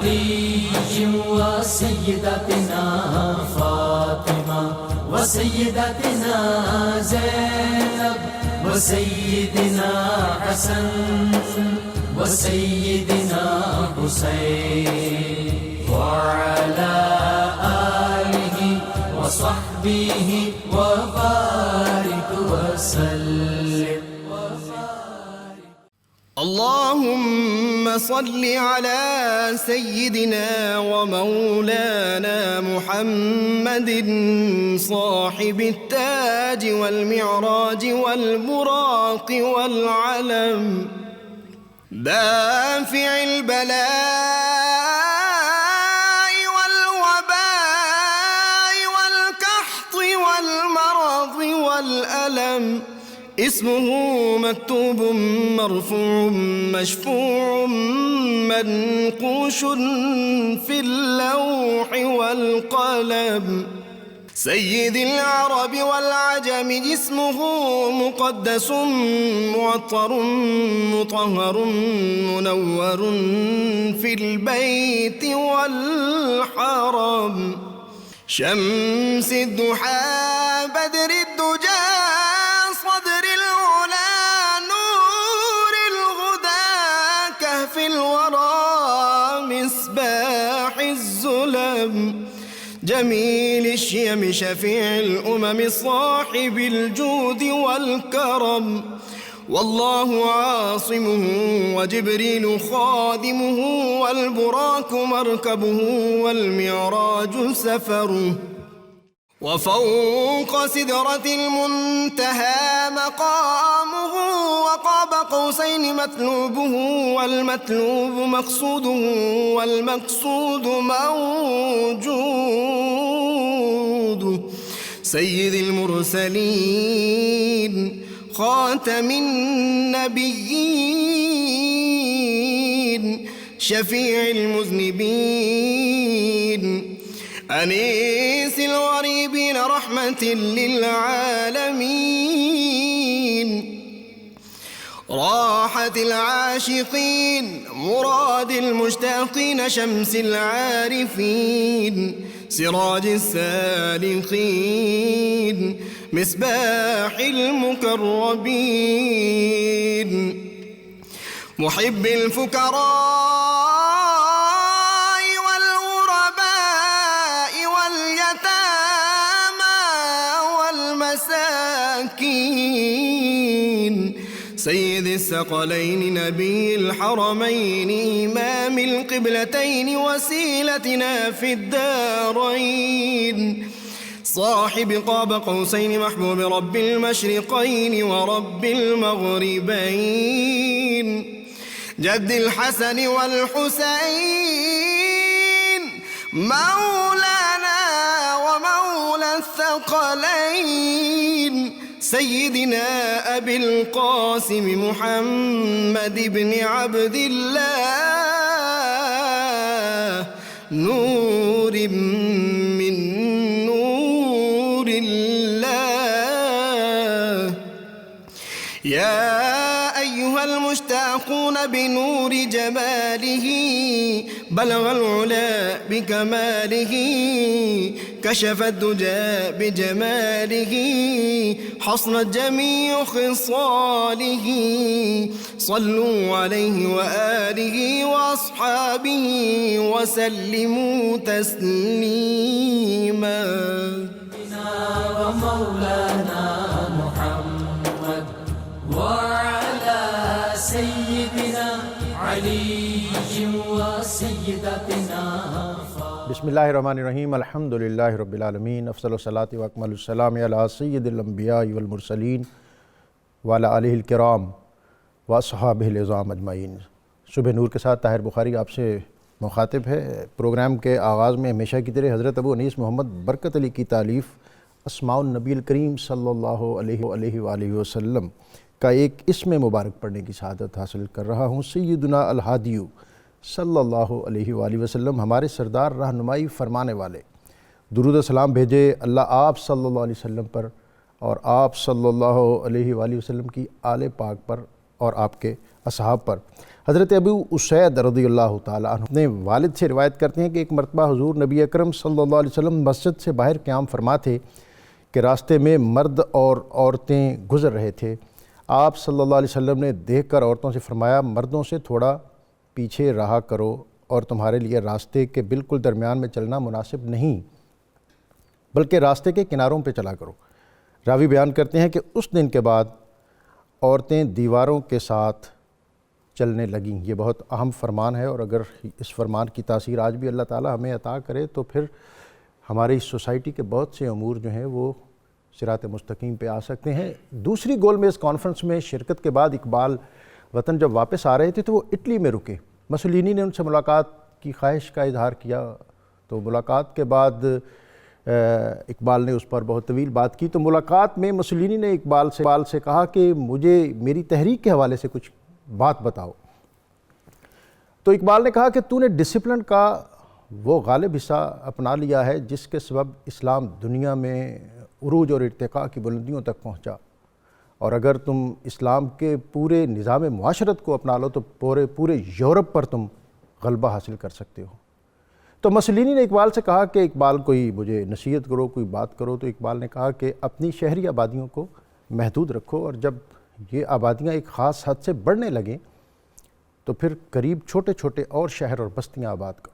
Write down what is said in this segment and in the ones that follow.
علي وسيدتنا فاطمة وسيدتنا زينب وسيدنا حسن وسيدنا حسين وعلى آله وصحبه وبارك وسلم. اللهم صل على سيدنا ومولانا محمد صاحب التاج والمعراج والبراق والعلم دافع البلاء والوباء والقحط والمرض والألم اسمه مكتوب مرفوع مشفوع منقوش في اللوح والقلم سيد العرب والعجم جسمه مقدس معطر مطهر منور في البيت والحرم شمس الضحى بدر الدجى صدر العلا نور الهدى كهف الورى مصباح الظلم جميل الشيم شفيع الأمم صاحب الجود والكرم والله عاصمه وجبريل خادمه والبراك مركبه والمعراج سفره وفوق سدرة المنتهى مقامه وقاب قوسين مطلوبه والمطلوب مقصوده والمقصود موجود سيد المرسلين خاتم النبيين شفيع المذنبين أنيس الغريبين رحمة للعالمين راحة العاشقين مراد المشتاقين شمس العارفين سراج السالكين مصباح المقربين محب الفقراء سيد الثقلين نبي الحرمين إمام القبلتين وسيلتنا في الدارين صاحب قاب قوسين محبوب رب المشرقين ورب المغربين جد الحسن والحسين مولانا ومولى الثقلين سيدنا أبي القاسم محمد بن عبد الله نور من نور الله يا أيها المشتاقون بنور جماله بلغ العلا بكماله كشف الدجى بجماله حصنت جميع خصاله صلوا عليه وآله وأصحابه وسلموا تسليما ومولانا محمد وعلى سيدنا علي وسيدتنا بسم اللہ الرحمن الرحیم الحمدللہ رب العالمین افضل الصلاۃ واکمل السلام علی سید الانبیاء والمرسلین وعلی آلہ الکرام واصحابہ العظام اجمعین۔ صبح نور کے ساتھ طاہر بخاری آپ سے مخاطب ہے۔ پروگرام کے آغاز میں ہمیشہ کی طرح حضرت ابو انیس محمد برکت علی کی تالیف اسماء النبی الکریم صلی اللہ علیہ وآلہ وسلم کا ایک اسم مبارک پڑھنے کی سعادت حاصل کر رہا ہوں۔ سیدنا الہادی صلی اللہ علیہ وآلہ وسلم ہمارے سردار رہنمائی فرمانے والے، درود و سلام بھیجے اللہ آپ صلی اللہ علیہ وسلم پر اور آپ صلی اللہ علیہ وآلہ وسلم کی آل پاک پر اور آپ کے اصحاب پر۔ حضرت ابو اسید رضی اللہ تعالیٰ عنہ اپنے والد سے روایت کرتے ہیں کہ ایک مرتبہ حضور نبی اکرم صلی اللہ علیہ وسلم مسجد سے باہر قیام فرما تھے کہ راستے میں مرد اور عورتیں گزر رہے تھے۔ آپ صلی اللہ علیہ وسلم نے دیکھ کر عورتوں سے فرمایا، مردوں سے تھوڑا پیچھے رہا کرو، اور تمہارے لیے راستے کے بالکل درمیان میں چلنا مناسب نہیں، بلکہ راستے کے کناروں پہ چلا کرو۔ راوی بیان کرتے ہیں کہ اس دن کے بعد عورتیں دیواروں کے ساتھ چلنے لگیں۔ یہ بہت اہم فرمان ہے، اور اگر اس فرمان کی تاثیر آج بھی اللہ تعالیٰ ہمیں عطا کرے تو پھر ہماری سوسائٹی کے بہت سے امور جو ہیں وہ صراط مستقیم پہ آ سکتے ہیں۔ دوسری گول میز کانفرنس میں شرکت کے بعد اقبال وطن جب واپس آ رہے تھے تو وہ اٹلی میں رکے۔ مسولینی نے ان سے ملاقات کی خواہش کا اظہار کیا، تو ملاقات کے بعد اقبال نے اس پر بہت طویل بات کی۔ تو ملاقات میں مسولینی نے اقبال سے کہا کہ مجھے میری تحریک کے حوالے سے کچھ بات بتاؤ۔ تو اقبال نے کہا کہ تو نے ڈسپلن کا وہ غالب حصہ اپنا لیا ہے جس کے سبب اسلام دنیا میں عروج اور ارتقاء کی بلندیوں تک پہنچا، اور اگر تم اسلام کے پورے نظام معاشرت کو اپنا لو تو پورے یورپ پر تم غلبہ حاصل کر سکتے ہو۔ تو مسولینی نے اقبال سے کہا کہ اقبال کوئی مجھے نصیحت کرو، کوئی بات کرو۔ تو اقبال نے کہا کہ اپنی شہری آبادیوں کو محدود رکھو، اور جب یہ آبادیاں ایک خاص حد سے بڑھنے لگیں تو پھر قریب چھوٹے چھوٹے اور شہر اور بستیاں آباد کرو۔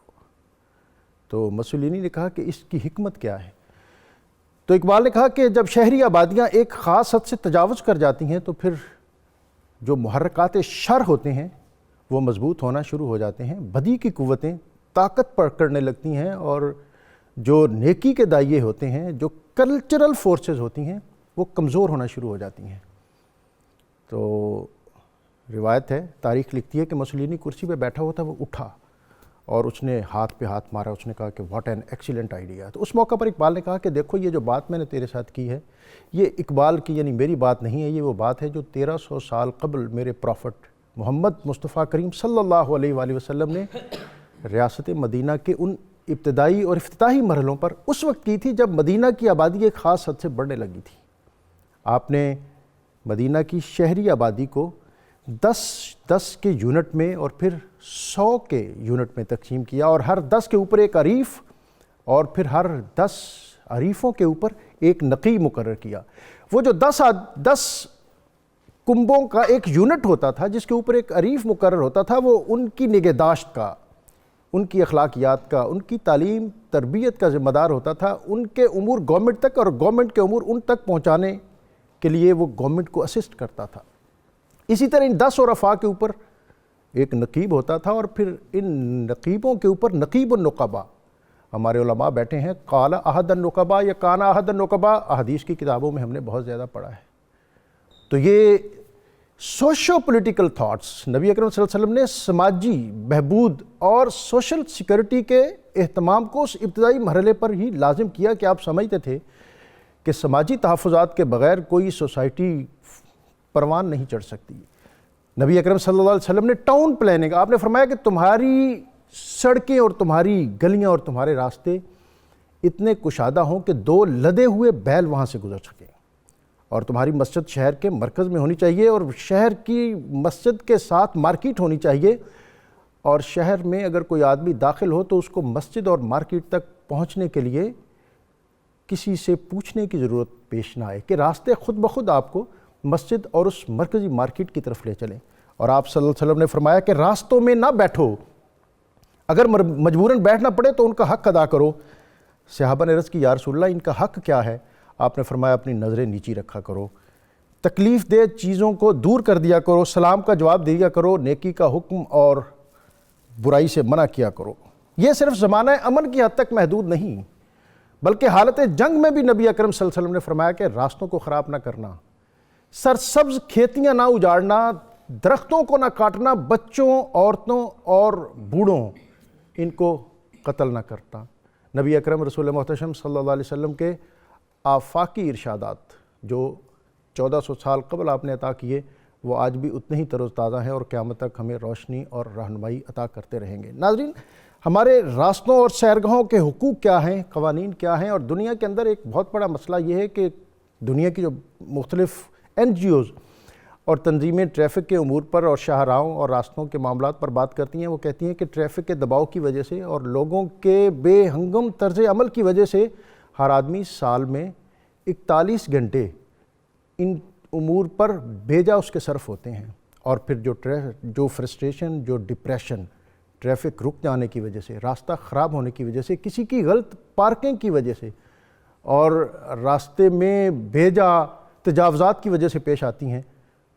تو مسولینی نے کہا کہ اس کی حکمت کیا ہے؟ تو اقبال نے کہا کہ جب شہری آبادیاں ایک خاص حد سے تجاوز کر جاتی ہیں تو پھر جو محرکات شر ہوتے ہیں وہ مضبوط ہونا شروع ہو جاتے ہیں، بدی کی قوتیں طاقت پکڑنے لگتی ہیں، اور جو نیکی کے دائیں ہوتے ہیں، جو کلچرل فورسز ہوتی ہیں، وہ کمزور ہونا شروع ہو جاتی ہیں۔ تو روایت ہے، تاریخ لکھتی ہے کہ مسولینی کرسی پہ بیٹھا ہوا تھا، وہ اٹھا اور اس نے ہاتھ پہ ہاتھ مارا، اس نے کہا کہ واٹ این ایکسیلنٹ آئیڈیا۔ تو اس موقع پر اقبال نے کہا کہ دیکھو یہ جو بات میں نے تیرے ساتھ کی ہے یہ اقبال کی یعنی میری بات نہیں ہے، یہ وہ بات ہے جو 1300 سال قبل میرے پروفٹ محمد مصطفیٰ کریم صلی اللہ علیہ وآلہ وسلم نے ریاست مدینہ کے ان ابتدائی اور افتتاحی مرحلوں پر اس وقت کی تھی جب مدینہ کی آبادی ایک خاص حد سے بڑھنے لگی تھی۔ آپ نے مدینہ کی شہری آبادی کو 10 کے یونٹ میں اور پھر 100 کے یونٹ میں تقسیم کیا، اور ہر 10 کے اوپر ایک عریف اور پھر ہر 10 عریفوں کے اوپر ایک نقیب مقرر کیا۔ وہ جو 10 کنبوں کا ایک یونٹ ہوتا تھا جس کے اوپر ایک عریف مقرر ہوتا تھا، وہ ان کی نگہداشت کا، ان کی اخلاقیات کا، ان کی تعلیم تربیت کا ذمہ دار ہوتا تھا، ان کے امور گورنمنٹ تک اور گورنمنٹ کے امور ان تک پہنچانے کے لیے وہ گورنمنٹ کو اسسٹ کرتا تھا۔ اسی طرح ان 10 عرفاء کے اوپر ایک نقیب ہوتا تھا، اور پھر ان نقیبوں کے اوپر نقیب النقباء، ہمارے علماء بیٹھے ہیں، قال احد النقباء یا کان احد النقباء، احادیث کی کتابوں میں ہم نے بہت زیادہ پڑھا ہے۔ تو یہ سوشو پولیٹیکل تھاٹس، نبی اکرم صلی اللہ علیہ وسلم نے سماجی بہبود اور سوشل سیکورٹی کے اہتمام کو اس ابتدائی مرحلے پر ہی لازم کیا کہ آپ سمجھتے تھے کہ سماجی تحفظات کے بغیر کوئی سوسائٹی پروان نہیں چڑھ سکتی۔ نبی اکرم صلی اللہ علیہ وسلم نے ٹاؤن پلاننگ، آپ نے فرمایا کہ تمہاری سڑکیں اور تمہاری گلیاں اور تمہارے راستے اتنے کشادہ ہوں کہ 2 لدے ہوئے بیل وہاں سے گزر سکیں، اور تمہاری مسجد شہر کے مرکز میں ہونی چاہیے، اور شہر کی مسجد کے ساتھ مارکیٹ ہونی چاہیے، اور شہر میں اگر کوئی آدمی داخل ہو تو اس کو مسجد اور مارکیٹ تک پہنچنے کے لیے کسی سے پوچھنے کی ضرورت پیش نہ آئے، کہ راستے خود بخود آپ کو مسجد اور اس مرکزی مارکیٹ کی طرف لے چلیں۔ اور آپ صلی اللہ علیہ وسلم نے فرمایا کہ راستوں میں نہ بیٹھو، اگر مجبوراً بیٹھنا پڑے تو ان کا حق ادا کرو۔ صحابہ نے عرض کی یا رسول اللہ ان کا حق کیا ہے؟ آپ نے فرمایا اپنی نظریں نیچی رکھا کرو، تکلیف دہ چیزوں کو دور کر دیا کرو، سلام کا جواب دیا کرو، نیکی کا حکم اور برائی سے منع کیا کرو۔ یہ صرف زمانہ امن کی حد تک محدود نہیں، بلکہ حالت جنگ میں بھی نبی اکرم صلی اللہ علیہ وسلم نے فرمایا کہ راستوں کو خراب نہ کرنا، سرسبز کھیتیاں نہ اجاڑنا، درختوں کو نہ کاٹنا، بچوں، عورتوں اور بوڑھوں ان کو قتل نہ کرتا۔ نبی اکرم رسول محتشم صلی اللہ علیہ وسلم کے آفاقی ارشادات جو 1400 سال قبل آپ نے عطا کیے وہ آج بھی اتنے ہی تر و تازہ ہیں اور قیامت تک ہمیں روشنی اور رہنمائی عطا کرتے رہیں گے۔ ناظرین، ہمارے راستوں اور سیرگاہوں کے حقوق کیا ہیں، قوانین کیا ہیں، اور دنیا کے اندر ایک بہت بڑا مسئلہ یہ ہے کہ دنیا کی جو مختلف NGOs اور تنظیمیں ٹریفک کے امور پر اور شاہراہوں اور راستوں کے معاملات پر بات کرتی ہیں، وہ کہتی ہیں کہ ٹریفک کے دباؤ کی وجہ سے اور لوگوں کے بے ہنگم طرز عمل کی وجہ سے ہر آدمی سال میں 41 گھنٹے ان امور پر بھیجا اس کے صرف ہوتے ہیں، اور پھر جو فرسٹریشن، جو ڈپریشن، ٹریفک رک جانے کی وجہ سے، راستہ خراب ہونے کی وجہ سے، کسی کی غلط پارکنگ کی وجہ سے اور راستے میں بھیجا تجاوزات کی وجہ سے پیش آتی ہیں،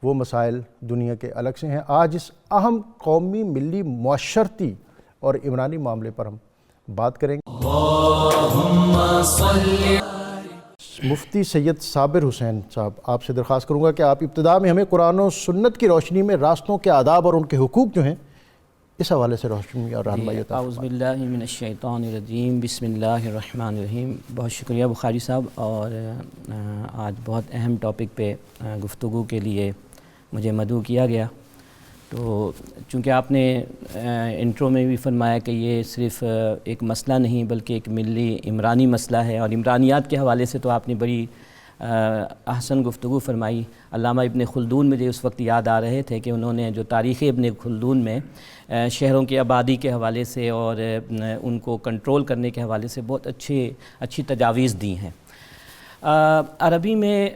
وہ مسائل دنیا کے الگ سے ہیں۔ آج اس اہم قومی، ملی، معاشرتی اور عمرانی معاملے پر ہم بات کریں گے۔ مفتی سید صابر حسین صاحب، آپ سے درخواست کروں گا کہ آپ ابتدا میں ہمیں قرآن و سنت کی روشنی میں راستوں کے آداب اور ان کے حقوق جو ہیں اس حوالے سے روشنی اور رہنمائی عطا فرمائیں۔ اعوذ باللہ من الشیطان الرجیم، بسم اللہ الرحمن الرحیم۔ بہت شکریہ بخاری صاحب، اور آج بہت اہم ٹاپک پہ گفتگو کے لیے مجھے مدعو کیا گیا۔ تو چونکہ آپ نے انٹرو میں بھی فرمایا کہ یہ صرف ایک مسئلہ نہیں بلکہ ایک ملی عمرانی مسئلہ ہے، اور عمرانیات کے حوالے سے تو آپ نے بڑی احسن گفتگو فرمائی۔ علامہ ابن خلدون مجھے اس وقت یاد آ رہے تھے کہ انہوں نے جو تاریخ ابن خلدون میں شہروں کی آبادی کے حوالے سے اور ان کو کنٹرول کرنے کے حوالے سے بہت اچھی تجاویز دی ہیں۔ عربی میں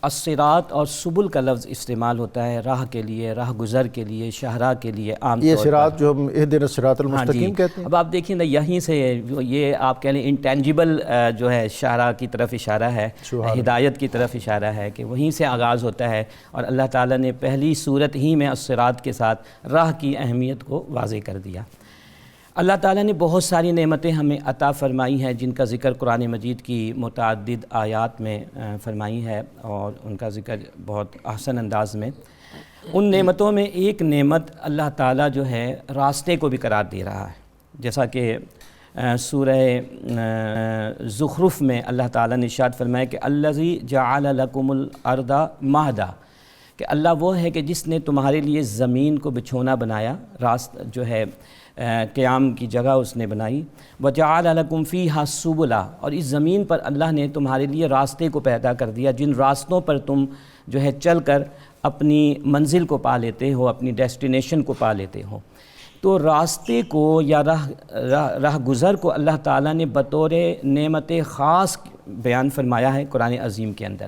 الصراط اور سبل کا لفظ استعمال ہوتا ہے راہ کے لیے، راہ گزر کے لیے، شاہراہ کے لیے عام طور پر۔ یہ صراط جو ہم اہدنا الصراط المستقیم کہتے ہیں۔ اب آپ دیکھیں نا، یہیں سے یہ آپ کہہ لیں انٹینجیبل جو ہے شاہراہ کی طرف اشارہ ہے، ہدایت کی طرف اشارہ ہے، کہ وہیں سے آغاز ہوتا ہے، اور اللہ تعالیٰ نے پہلی صورت ہی میں الصراط کے ساتھ راہ کی اہمیت کو واضح کر دیا۔ اللہ تعالیٰ نے بہت ساری نعمتیں ہمیں عطا فرمائی ہیں، جن کا ذکر قرآن مجید کی متعدد آیات میں فرمائی ہے، اور ان کا ذکر بہت احسن انداز میں۔ ان نعمتوں میں ایک نعمت اللہ تعالیٰ جو ہے راستے کو بھی قرار دے رہا ہے، جیسا کہ سورہ زخرف میں اللہ تعالیٰ نے ارشاد فرمایا کہ الذی جعل لکم الارض مہدا، کہ اللہ وہ ہے کہ جس نے تمہارے لیے زمین کو بچھونا بنایا، راست جو ہے قیام کی جگہ اس نے بنائی۔ وجعل لکم فیہا سبلا، اور اس زمین پر اللہ نے تمہارے لیے راستے کو پیدا کر دیا، جن راستوں پر تم جو ہے چل کر اپنی منزل کو پا لیتے ہو، اپنی ڈیسٹینیشن کو پا لیتے ہو۔ تو راستے کو یا راہ گزر کو اللہ تعالیٰ نے بطور نعمت خاص بیان فرمایا ہے قرآن عظیم کے اندر۔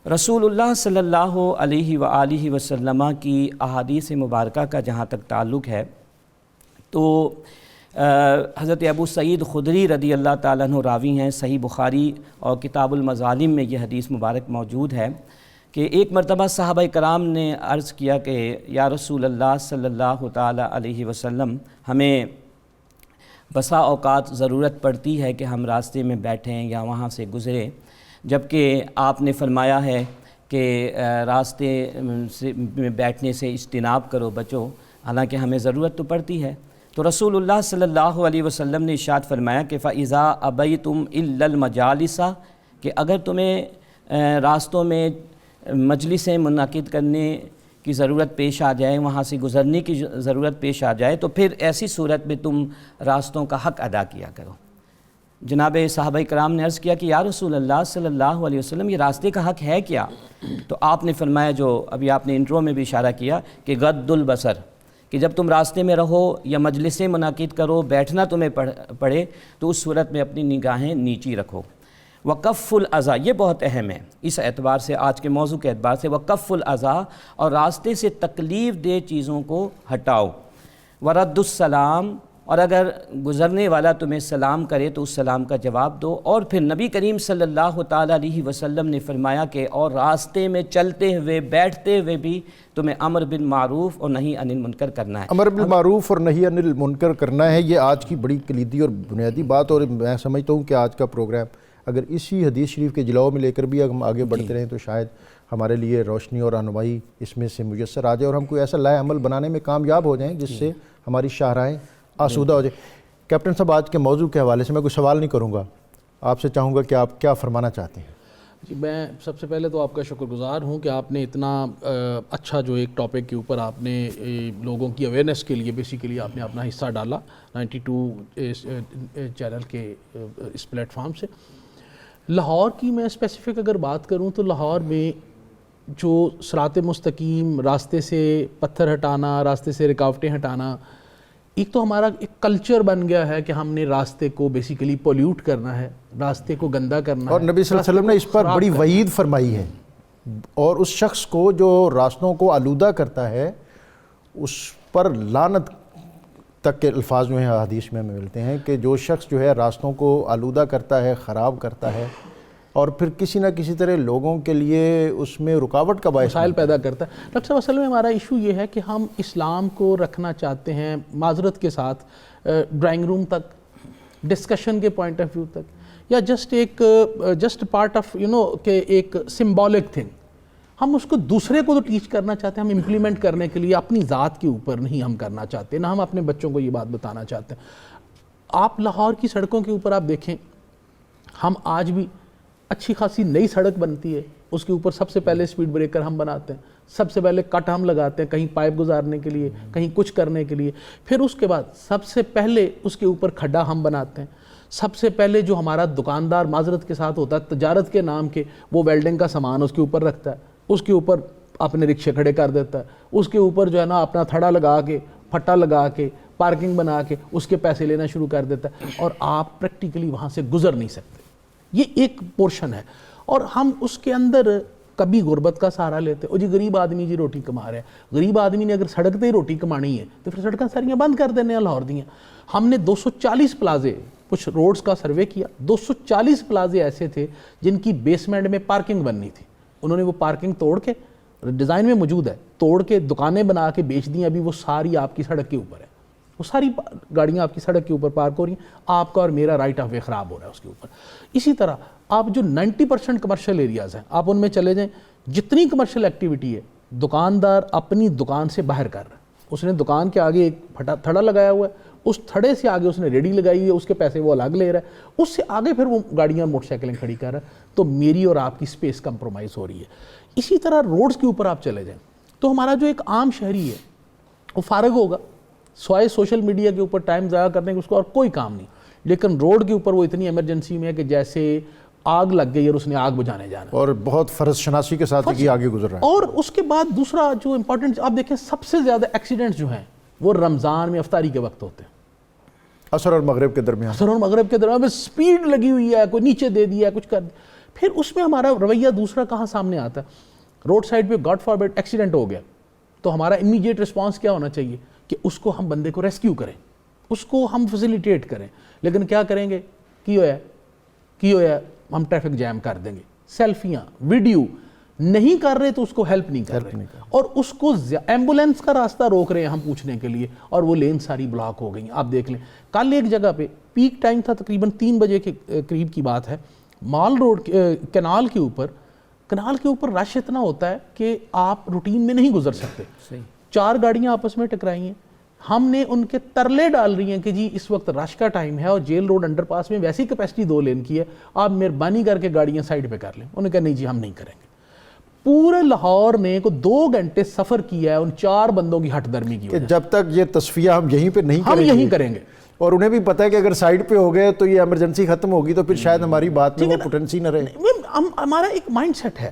رسول اللہ صلی اللہ علیہ وآلہ وسلم کی احادیث مبارکہ کا جہاں تک تعلق ہے، تو حضرت ابو سعید خدری رضی اللہ تعالیٰ عنہ راوی ہیں، صحیح بخاری اور کتاب المظالم میں یہ حدیث مبارک موجود ہے کہ ایک مرتبہ صحابہ کرام نے عرض کیا کہ یا رسول اللہ صلی اللہ تعالیٰ علیہ وسلم، ہمیں بسا اوقات ضرورت پڑتی ہے کہ ہم راستے میں بیٹھیں یا وہاں سے گزریں، جبکہ آپ نے فرمایا ہے کہ راستے میں بیٹھنے سے اجتناب کرو، بچو، حالانکہ ہمیں ضرورت تو پڑتی ہے۔ تو رسول اللہ صلی اللہ علیہ وسلم نے ارشاد فرمایا کہ فَإِذَا أَبَيْتُمْ إِلَّا الْمَجَالِسَ، کہ اگر تمہیں راستوں میں مجلسیں منعقد کرنے کی ضرورت پیش آ جائے، وہاں سے گزرنے کی ضرورت پیش آ جائے، تو پھر ایسی صورت میں تم راستوں کا حق ادا کیا کرو۔ جناب صحابہ کرام نے عرض کیا کہ یا رسول اللہ صلی اللہ علیہ وسلم، یہ راستے کا حق ہے کیا؟ تو آپ نے فرمایا، جو ابھی آپ نے انٹرو میں بھی اشارہ کیا، کہ غض البصر، کہ جب تم راستے میں رہو یا مجلسیں منعقد کرو، بیٹھنا تمہیں پڑے، تو اس صورت میں اپنی نگاہیں نیچی رکھو۔ وقف الاذی، یہ بہت اہم ہے اس اعتبار سے، آج کے موضوع کے اعتبار سے، وقف الاذی، اور راستے سے تکلیف دہ چیزوں کو ہٹاؤ۔ ورد السلام، اور اگر گزرنے والا تمہیں سلام کرے تو اس سلام کا جواب دو۔ اور پھر نبی کریم صلی اللہ تعالیٰ علیہ وسلم نے فرمایا کہ اور راستے میں چلتے ہوئے، بیٹھتے ہوئے بھی تمہیں امر بالمعروف اور نہی عن المنکر کرنا ہے۔ امر بالمعروف اور نہی عن المنکر کرنا ہے، یہ آج کی بڑی کلیدی اور بنیادی بات، اور میں سمجھتا ہوں کہ آج کا پروگرام اگر اسی حدیث شریف کے جلاؤ میں لے کر بھی ہم آگے بڑھتے رہیں تو شاید ہمارے لیے روشنی اور رہنمائی اس میں سے میسر آ جائے، اور ہم کوئی ایسا لائے عمل بنانے میں کامیاب ہو جائیں جس سے ہماری شاہراہیں آسودہ ہو جائے۔ کیپٹن صاحب، آج کے موضوع کے حوالے سے میں کوئی سوال نہیں کروں گا، آپ سے چاہوں گا کہ آپ کیا فرمانا چاہتے ہیں؟ جی، میں سب سے پہلے تو آپ کا شکر گزار ہوں کہ آپ نے اتنا اچھا جو ایک ٹاپک کے اوپر آپ نے لوگوں کی اویئرنیس کے لیے بیسیکلی آپ نے اپنا حصہ ڈالا 92 چینل کے اس پلیٹ فارم سے۔ لاہور کی میں اسپیسیفک اگر بات کروں تو لاہور میں جو صراط مستقیم، راستے سے پتھر ہٹانا، راستے سے رکاوٹیں ہٹانا، ایک تو ہمارا ایک کلچر بن گیا ہے کہ ہم نے راستے کو بیسیکلی پولیوٹ کرنا ہے، راستے کو گندا کرنا ہے، اور نبی صلی اللہ علیہ وسلم نے اس پر بڑی وعید فرمائی ہے، اور اس شخص کو جو راستوں کو آلودہ کرتا ہے اس پر لعنت تک کے الفاظ جو ہیں حدیث میں ہمیں ملتے ہیں کہ جو شخص جو ہے راستوں کو آلودہ کرتا ہے، خراب کرتا ہے، اور پھر کسی نہ کسی طرح لوگوں کے لیے اس میں رکاوٹ کا باعث مسائل پیدا کرتا ہے۔ ڈاکٹر صاحب اصل میں ہمارا ایشو یہ ہے کہ ہم اسلام کو رکھنا چاہتے ہیں معذرت کے ساتھ ڈرائنگ روم تک، ڈسکشن کے پوائنٹ آف ویو تک، یا جسٹ پارٹ آف کہ ایک سمبولک تھنگ، ہم اس کو دوسرے کو تو ٹیچ کرنا چاہتے ہیں، ہم امپلیمنٹ کرنے کے لیے اپنی ذات کے اوپر نہیں ہم کرنا چاہتے، نہ ہم اپنے بچوں کو یہ بات بتانا چاہتے ہیں۔ آپ لاہور کی سڑکوں کے اوپر آپ دیکھیں، ہم آج بھی اچھی خاصی نئی سڑک بنتی ہے، اس کے اوپر سب سے پہلے سپیڈ بریکر ہم بناتے ہیں، سب سے پہلے کٹ ہم لگاتے ہیں کہیں پائپ گزارنے کے لیے، کہیں کچھ کرنے کے لیے، پھر اس کے بعد سب سے پہلے اس کے اوپر کھڈا ہم بناتے ہیں، سب سے پہلے جو ہمارا دکاندار معذرت کے ساتھ ہوتا ہے تجارت کے نام کے، وہ ویلڈنگ کا سامان اس کے اوپر رکھتا ہے، اس کے اوپر اپنے رکشے کھڑے کر دیتا ہے، اس کے اوپر جو ہے نا اپنا تھڑا لگا کے، پھٹا لگا کے، پارکنگ بنا کے اس کے پیسے لینا شروع کر دیتا ہے، اور آپ پریکٹیکلی وہاں سے گزر نہیں سکتے۔ یہ ایک پورشن ہے، اور ہم اس کے اندر کبھی غربت کا سہارا لیتے، او جی غریب آدمی جی روٹی کما رہے ہیں، غریب آدمی نے اگر سڑک پہ ہی روٹی کمانی ہے تو پھر سڑکیں ساریاں بند کر دینے لاہور دیاں۔ ہم نے 240 پلازے، کچھ روڈز کا سروے کیا، 240 پلازے ایسے تھے جن کی بیسمنٹ میں پارکنگ بننی تھی، انہوں نے وہ پارکنگ توڑ کے، ڈیزائن میں موجود ہے، توڑ کے دکانیں بنا کے بیچ دیں، ابھی وہ ساری آپ کی سڑک کے اوپر ہے، وہ ساری گاڑیاں آپ کی سڑک کے اوپر پارک ہو رہی ہیں، آپ کا اور میرا رائٹ آف وے خراب ہو رہا ہے اس کے اوپر۔ اسی طرح آپ جو 90% کمرشل ایریاز ہیں، آپ ان میں چلے جائیں، جتنی کمرشل ایکٹیویٹی ہے دکاندار اپنی دکان سے باہر کر رہا ہے، اس نے دکان کے آگے ایک تھڑا لگایا ہوا ہے، اس تھڑے سے آگے اس نے ریڈی لگائی ہوئی ہے، اس کے پیسے وہ الگ لے رہا ہے، اس سے آگے پھر وہ گاڑیاں موٹر سائیکلیں کھڑی کر رہا ہے، تو میری اور آپ کی سپیس کمپرومائز ہو رہی ہے۔ اسی طرح روڈز کے اوپر آپ چلے جائیں تو ہمارا جو ایک عام شہری ہے وہ فارغ ہوگا سوائے سوشل میڈیا کے اوپر ٹائم ضائع کرنے کے، اس کو اور کوئی کام نہیں، لیکن روڈ کے اوپر وہ اتنی ایمرجنسی میں ہے کہ جیسے آگ لگ گئی اور اس نے آگ بجھانے جانا، اور بہت فرض شناسی کے ساتھ ہی آگے گزر رہا ہے۔ اور اس کے بعد دوسرا جو امپورٹنٹ آپ دیکھیں، سب سے زیادہ ایکسیڈنٹس جو ہیں وہ رمضان میں افطاری کے وقت ہوتے ہیں، عصر اور مغرب کے درمیان، عصر اور مغرب کے درمیان سپیڈ لگی ہوئی ہے، کوئی نیچے دے دیا، کچھ کر دیا۔ پھر اس میں ہمارا رویہ دوسرا کہاں سامنے آتا ہے، روڈ سائڈ پہ گاڈ فاربیڈ ایکسیڈنٹ ہو گیا تو ہمارا امیڈیٹ رسپانس کیا ہونا چاہیے کہ اس کو ہم بندے کو ریسکیو کریں، اس کو ہم فیسیلیٹیٹ کریں، لیکن کیا کریں گے، کی ہویا ہم ٹریفک جیم کر دیں گے، سیلفیاں ویڈیو نہیں کر رہے تو اس کو ہیلپ نہیں کر رہے، اور اس کو ایمبولینس کا راستہ روک رہے ہیں ہم پوچھنے کے لیے، اور وہ لین ساری بلاک ہو گئی۔ آپ دیکھ لیں کل ایک جگہ پہ پیک ٹائم تھا، تقریباً 3 بجے کے قریب کی بات ہے، مال روڈ کنال کے اوپر رش اتنا ہوتا ہے کہ آپ روٹین میں نہیں گزر سکتے، 4 گاڑیاں آپس میں ٹکرائی ہیں، ہم نے ان کے ترلے ڈال رہی ہیں کہ جی اس وقت رش کا ٹائم ہے اور جیل روڈ انڈر پاس میں ویسی کیپیسٹی 2 لین کی ہے، آپ مہربانی کر کے گاڑیاں سائڈ پہ کر لیں، انہوں نے کہا نہیں جی ہم نہیں کریں گے۔ پورے لاہور نے کو 2 گھنٹے سفر کیا ہے ان 4 بندوں کی ہٹ درمی کی، کہ جب تک یہ تصفیہ ہم یہیں پہ نہیں ہم یہیں کریں گے، اور انہیں بھی پتہ ہے کہ اگر سائڈ پہ ہو گئے تو یہ ایمرجنسی ختم ہوگی تو پھر شاید ہماری بات میں وہ پوٹنسی نہ رہے۔ ہمارا ایک مائنڈ سیٹ ہے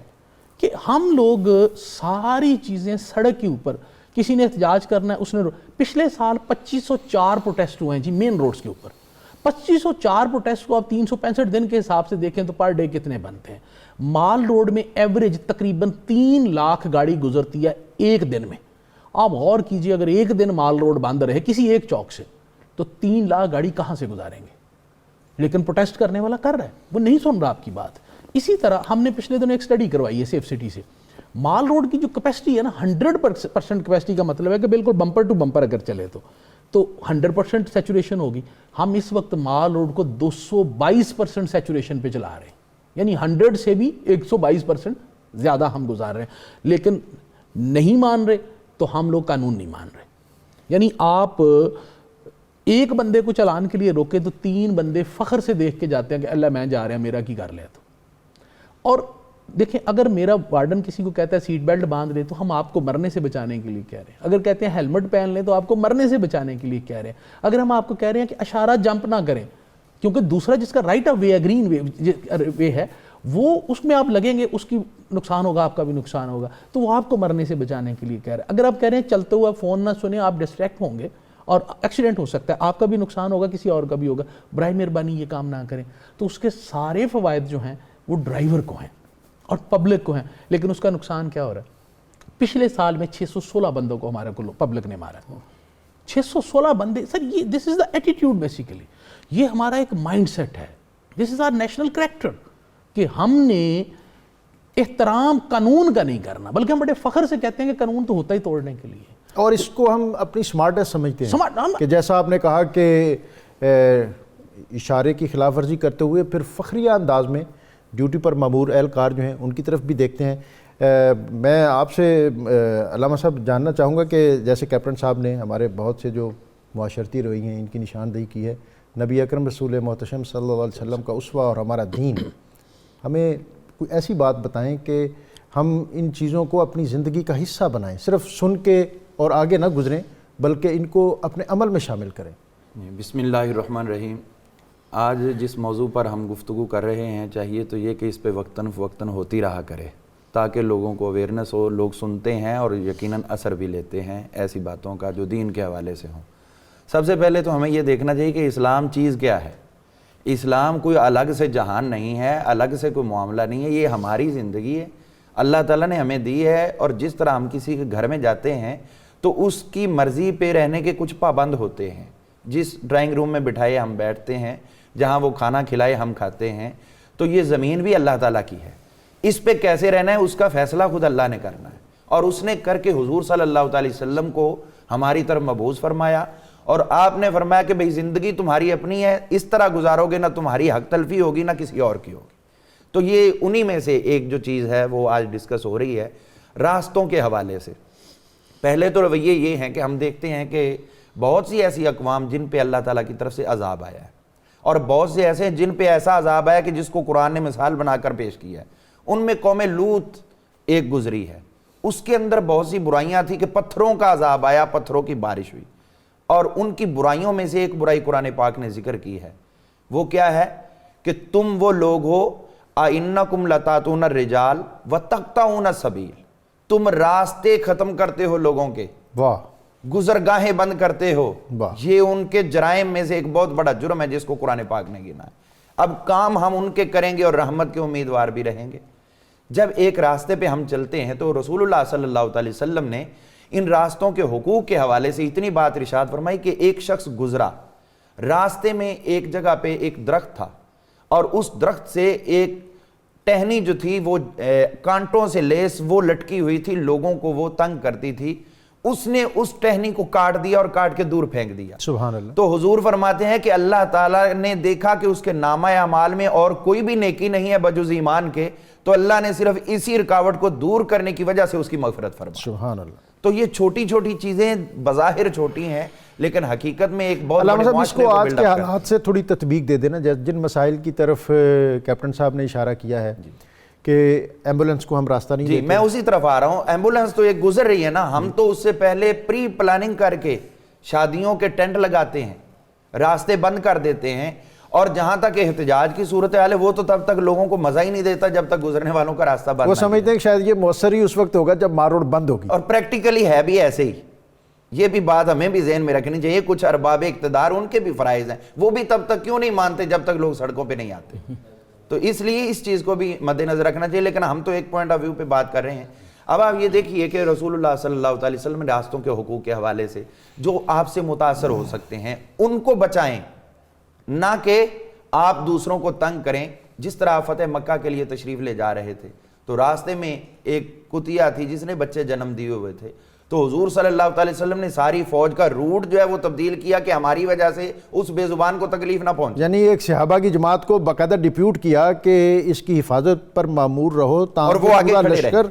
کہ ہم لوگ ساری چیزیں سڑک کے اوپر، کسی نے احتجاج کرنا ہے، اس نے پچھلے سال 2504 پروٹیسٹ ہوئے ہیں جی مین روڈز کے اوپر، 2504 پروٹیسٹ کو آپ 365 دن کے حساب سے دیکھیں تو پر ڈے کتنے بنتے ہیں؟ مال روڈ میں ایوریج تقریباً 3 لاکھ گاڑی گزرتی ہے ایک دن میں۔ آپ غور کیجئے اگر ایک دن مال روڈ بند رہے کسی ایک چوک سے تو 3 لاکھ گاڑی کہاں سے گزاریں گے؟ لیکن پروٹیسٹ کرنے والا کر رہا ہے، وہ نہیں سن رہا آپ کی بات۔ اسی طرح ہم نے پچھلے دنوں ایک سٹڈی کروائی ہے سیف سٹی سے، مال روڈ کی جو کیپیسٹی ہے نا 100% کیپیسٹی کا مطلب ہے کہ بالکل بمپر ٹو بمپر اگر چلے تو 100% سیچوریشن ہوگی۔ ہم اس وقت مال روڈ کو 222% سیچوریشن پہ چلا رہے ہیں، یعنی 100 سے بھی 122% زیادہ ہم گزار رہے ہیں، لیکن نہیں مان رہے تو ہم لوگ قانون نہیں مان رہے۔ یعنی آپ ایک بندے کو چلان کے لیے روکے تو 3 بندے فخر سے دیکھ کے جاتے ہیں کہ اللہ میں جا رہا ہے میرا کی کر لیا تو۔ اور دیکھیں اگر میرا وارڈن کسی کو کہتا ہے سیٹ بیلٹ باندھ لے تو ہم آپ کو مرنے سے بچانے کے لیے کہہ رہے ہیں، اگر کہتے ہیں ہیلمٹ پہن لیں تو آپ کو مرنے سے بچانے کے لیے کہہ رہے ہیں، اگر ہم آپ کو کہہ رہے ہیں کہ اشارہ جمپ نہ کریں کیونکہ دوسرا جس کا رائٹ آف وے ہے، گرین وے ہے، وہ اس میں آپ لگیں گے، اس کی نقصان ہوگا، آپ کا بھی نقصان ہوگا، تو وہ آپ کو مرنے سے بچانے کے لیے کہہ رہے ہیں۔ اگر آپ کہہ رہے ہیں چلتے ہوا فون نہ سنیں، آپ ڈسٹریکٹ ہوں گے اور ایکسیڈنٹ ہو سکتا ہے، آپ کا بھی نقصان ہوگا، کسی اور کا بھی ہوگا، برائے مہربانی یہ کام نہ کریں۔ تو اس کے سارے فوائد جو ہیں وہ ڈرائیور کو ہیں اور پبلک کو ہیں، لیکن اس کا نقصان کیا ہو رہا ہے؟ پچھلے سال میں 616 بندوں کو ہمارے کو پبلک نے مارا، 616 بندے۔ سر یہ دس از دا ایٹیٹیوڈ بیسیکلی، یہ ہمارا ایک مائنڈ سیٹ ہے، دس از آر نیشنل کریکٹر، کہ ہم نے احترام قانون کا نہیں کرنا، بلکہ ہم بڑے فخر سے کہتے ہیں کہ قانون تو ہوتا ہی توڑنے کے لیے، اور اس کو ہم اپنی سمارٹنس سمجھتے ہیں کہ جیسا آپ نے کہا کہ اشارے کی خلاف ورزی کرتے ہوئے پھر فخریہ انداز میں ڈیوٹی پر مامور اہلکار جو ہیں ان کی طرف بھی دیکھتے ہیں۔ میں آپ سے علامہ صاحب جاننا چاہوں گا کہ جیسے کیپٹن صاحب نے ہمارے بہت سے جو معاشرتی رویے ہیں ان کی نشاندہی کی ہے، نبی اکرم رسول محتشم صلی اللہ علیہ وسلم کا اسوہ اور ہمارا دین، ہمیں کوئی ایسی بات بتائیں کہ ہم ان چیزوں کو اپنی زندگی کا حصہ بنائیں، صرف سن کے اور آگے نہ گزریں بلکہ ان کو اپنے عمل میں شامل کریں۔ بسم اللہ الرحمن الرحیم۔ آج جس موضوع پر ہم گفتگو کر رہے ہیں، چاہیے تو یہ کہ اس پہ وقتاً فوقتاً ہوتی رہا کرے تاکہ لوگوں کو اویئرنس ہو، لوگ سنتے ہیں اور یقیناً اثر بھی لیتے ہیں ایسی باتوں کا جو دین کے حوالے سے ہوں۔ سب سے پہلے تو ہمیں یہ دیکھنا چاہیے کہ اسلام چیز کیا ہے۔ اسلام کوئی الگ سے جہان نہیں ہے، الگ سے کوئی معاملہ نہیں ہے، یہ ہماری زندگی ہے، اللہ تعالیٰ نے ہمیں دی ہے، اور جس طرح ہم کسی کے گھر میں جاتے ہیں تو اس کی مرضی پہ رہنے کے کچھ پابند ہوتے ہیں، جس ڈرائنگ روم میں بٹھائے ہم بیٹھتے ہیں، جہاں وہ کھانا کھلائے ہم کھاتے ہیں، تو یہ زمین بھی اللہ تعالیٰ کی ہے، اس پہ کیسے رہنا ہے اس کا فیصلہ خود اللہ نے کرنا ہے، اور اس نے کر کے حضور صلی اللہ علیہ وسلم کو ہماری طرف مبعوث فرمایا، اور آپ نے فرمایا کہ بھئی زندگی تمہاری اپنی ہے، اس طرح گزارو گے، نہ تمہاری حق تلفی ہوگی نہ کسی اور کی ہوگی۔ تو یہ انہی میں سے ایک جو چیز ہے وہ آج ڈسکس ہو رہی ہے راستوں کے حوالے سے۔ پہلے تو رویے یہ ہیں کہ ہم دیکھتے ہیں کہ بہت سی ایسی اقوام جن پہ اللہ تعالیٰ کی طرف سے عذاب آیا ہے، اور بہت سے ایسے ہیں جن پہ ایسا عذاب آیا کہ جس کو قرآن نے مثال بنا کر پیش کیا ہے۔ ان میں قوم لوط ایک گزری ہے، اس کے اندر بہت سی برائیاں تھیں کہ پتھروں کا عذاب آیا، پتھروں کی بارش ہوئی، اور ان کی برائیوں میں سے ایک برائی قرآن پاک نے ذکر کی ہے، وہ کیا ہے کہ تم وہ لوگ ہو اِنَّکُمْ لَتَأْتُونَ الرِّجَالَ وَتَقْطَعُونَ السَّبِیلَ، تم راستے ختم کرتے ہو لوگوں کے، واہ، گزرگاہیں بند کرتے ہو، واہ، یہ ان کے جرائم میں سے ایک بہت بڑا جرم ہے جس کو قرآن پاک نے گنا ہے۔ اب کام ہم ان کے کریں گے اور رحمت کے امیدوار بھی رہیں گے۔ جب ایک راستے پہ ہم چلتے ہیں تو رسول اللہ صلی اللہ علیہ وسلم نے ان راستوں کے حقوق کے حوالے سے اتنی بات ارشاد فرمائی کہ ایک شخص گزرا، راستے میں ایک جگہ پہ ایک درخت تھا، اور اس درخت سے ایک ٹہنی جو تھی وہ کانٹوں سے لیس وہ لٹکی ہوئی تھی، لوگوں کو وہ تنگ کرتی تھی، اس نے اس ٹہنی کو کاٹ دیا اور کاٹ کے دور پھینک دیا۔ سبحان اللہ۔ تو حضور فرماتے ہیں کہ اللہ تعالیٰ نے دیکھا کہ اس کے نامہ اعمال میں اور کوئی بھی نیکی نہیں ہے بجز ایمان کے، تو اللہ نے صرف اسی رکاوٹ کو دور کرنے کی وجہ سے اس کی مغفرت فرمائی۔ سبحان اللہ۔ تو یہ چھوٹی چھوٹی چیزیں بظاہر چھوٹی ہیں لیکن حقیقت میں ایک بہت علامہ بڑے صاحب اس معاشرے کو کو آج build کے up کرتا ہے۔ حالات سے تھوڑی تطبیق دے دینا، جن مسائل کی طرف کیپٹن صاحب نے اشارہ کیا ہے کہ ایمبولنس کو ہم راستہ نہیں جی دیتے۔ میں اسی طرف آ رہا ہوں۔ ایمبولنس تو ایک گزر رہی ہے نا، ہم تو اس سے پہلے پری پلاننگ کر کے شادیوں کے ٹینٹ لگاتے ہیں، راستے بند کر دیتے ہیں، اور جہاں تک احتجاج کی صورتحال ہے وہ تو تب تک لوگوں کو مزہ ہی نہیں دیتا جب تک گزرنے والوں کا راستہ بند وہ نہ سمجھتے ہیں کہ شاید یہ مؤثر ہی اس وقت ہوگا جب مار روڈ بند ہوگی، اور پریکٹیکلی ہے بھی ایسے ہی۔ یہ بھی بات ہمیں بھی ذہن میں رکھنی چاہیے، کچھ ارباب اقتدار ان کے بھی فرائض ہیں، وہ بھی تب تک کیوں نہیں مانتے جب تک لوگ سڑکوں پہ نہیں آتے، تو اس لیے اس چیز کو بھی مد نظر رکھنا چاہیے۔ لیکن ہم تو ایک پوائنٹ آف ویو پہ بات کر رہے ہیں۔ اب آپ یہ دیکھیے کہ رسول اللہ صلی اللہ علیہ وسلم نے راستوں کے حقوق کے حوالے سے جو آپ سے متاثر ہو سکتے ہیں ان کو بچائیں، نہ کہ آپ دوسروں کو تنگ کریں۔ جس طرح آپ فتح مکہ کے لیے تشریف لے جا رہے تھے تو راستے میں ایک کتیا تھی جس نے بچے جنم دیے ہوئے تھے، تو حضور صلی اللہ علیہ وسلم نے ساری فوج کا روٹ جو ہے وہ تبدیل کیا کہ ہماری وجہ سے اس بے زبان کو تکلیف نہ پہنچے۔ یعنی ایک صحابہ کی جماعت کو باقاعدہ ڈیپیوٹ کیا کہ اس کی حفاظت پر مامور رہو اور تاکہ وہ آگے پورا کھڑے لشکر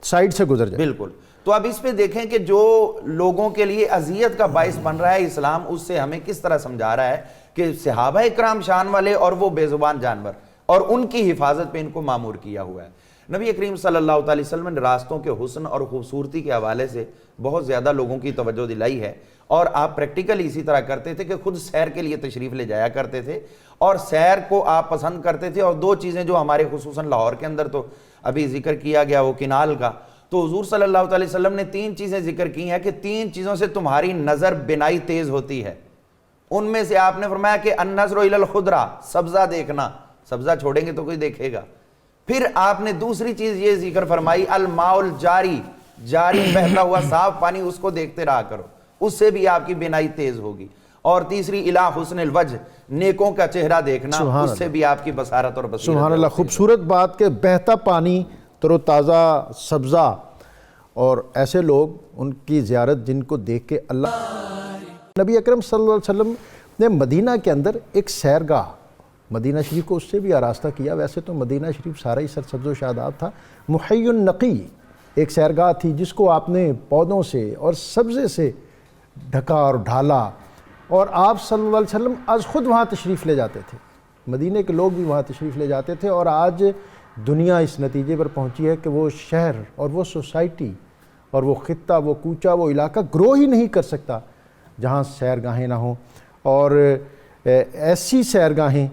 سائیڈ سے گزر جائے۔ بالکل۔ تو اب اس پہ دیکھیں کہ جو لوگوں کے لیے اذیت کا باعث بن رہا ہے اسلام، اس سے ہمیں کس طرح سمجھا رہا ہے کہ صحابہ اکرام شان والے اور وہ بے زبان جانور، اور ان کی حفاظت پہ ان کو مامور کیا ہوا ہے۔ نبی کریم صلی اللہ علیہ وسلم نے راستوں کے حسن اور خوبصورتی کے حوالے سے بہت زیادہ لوگوں کی توجہ دلائی ہے، اور آپ پریکٹیکل اسی طرح کرتے تھے کہ خود سیر کے لیے تشریف لے جایا کرتے تھے اور سیر کو آپ پسند کرتے تھے۔ اور دو چیزیں جو ہمارے خصوصاً لاہور کے اندر تو ابھی ذکر کیا گیا وہ کنال کا، تو حضور صلی اللہ علیہ وسلم نے 3 چیزیں ذکر کی ہیں کہ 3 چیزوں سے تمہاری نظر بینائی تیز ہوتی ہے۔ ان میں سے آپ نے فرمایا کہ النظر الی الخضرہ، سبزہ دیکھنا، سبزہ چھوڑیں گے تو کوئی دیکھے گا۔ پھر آپ نے دوسری چیز یہ ذکر فرمائی الماء الجاری، جاری بہتا ہوا صاف پانی، اس کو دیکھتے رہا کرو، اس سے بھی آپ کی بینائی تیز ہوگی۔ اور تیسری الی حسن الوجہ، نیکوں کا چہرہ دیکھنا، اس سے بھی آپ کی بصارت اور بصیرت۔ سبحان اللہ، خوبصورت بات کہ بہتا پانی، تر و تازہ سبزہ، اور ایسے لوگ ان کی زیارت جن کو دیکھ کے اللہ نبی اکرم صلی اللہ علیہ وسلم نے مدینہ کے اندر ایک سیرگاہ، مدینہ شریف کو اس سے بھی آراستہ کیا۔ ویسے تو مدینہ شریف سارا ہی سرسبز و شاداب تھا، محی النقی ایک سیرگاہ تھی جس کو آپ نے پودوں سے اور سبزے سے ڈھکا اور ڈھالا، اور آپ صلی اللہ علیہ وسلم آج خود وہاں تشریف لے جاتے تھے، مدینہ کے لوگ بھی وہاں تشریف لے جاتے تھے۔ اور آج دنیا اس نتیجے پر پہنچی ہے کہ وہ شہر اور وہ سوسائٹی اور وہ خطہ، وہ کوچہ، وہ علاقہ گرو ہی نہیں کر سکتا جہاں سیرگاہیں نہ ہوں۔ اور ایسی سیرگاہیں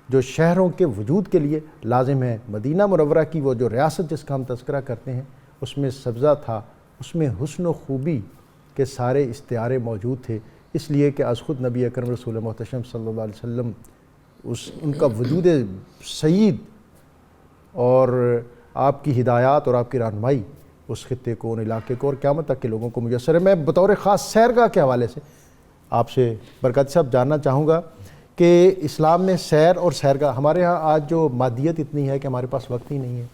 جو شہروں کے وجود کے لیے لازم ہیں، مدینہ منورہ کی وہ جو ریاست جس کا ہم تذکرہ کرتے ہیں، اس میں سبزہ تھا، اس میں حسن و خوبی کے سارے استعارے موجود تھے، اس لیے کہ از خود نبی اکرم رسول محتشم صلی اللہ علیہ وسلم ان کا وجود سعید اور آپ کی ہدایات اور آپ کی رہنمائی اس خطے کو، ان علاقے کو اور قیامت تک کے لوگوں کو میسر ہے۔ میں بطور خاص سیرگاہ کے حوالے سے آپ سے برکت صاحب جاننا چاہوں گا کہ اسلام نے سیر اور سیرگاہ، ہمارے ہاں آج جو مادیت اتنی ہے کہ ہمارے پاس وقت ہی نہیں ہے،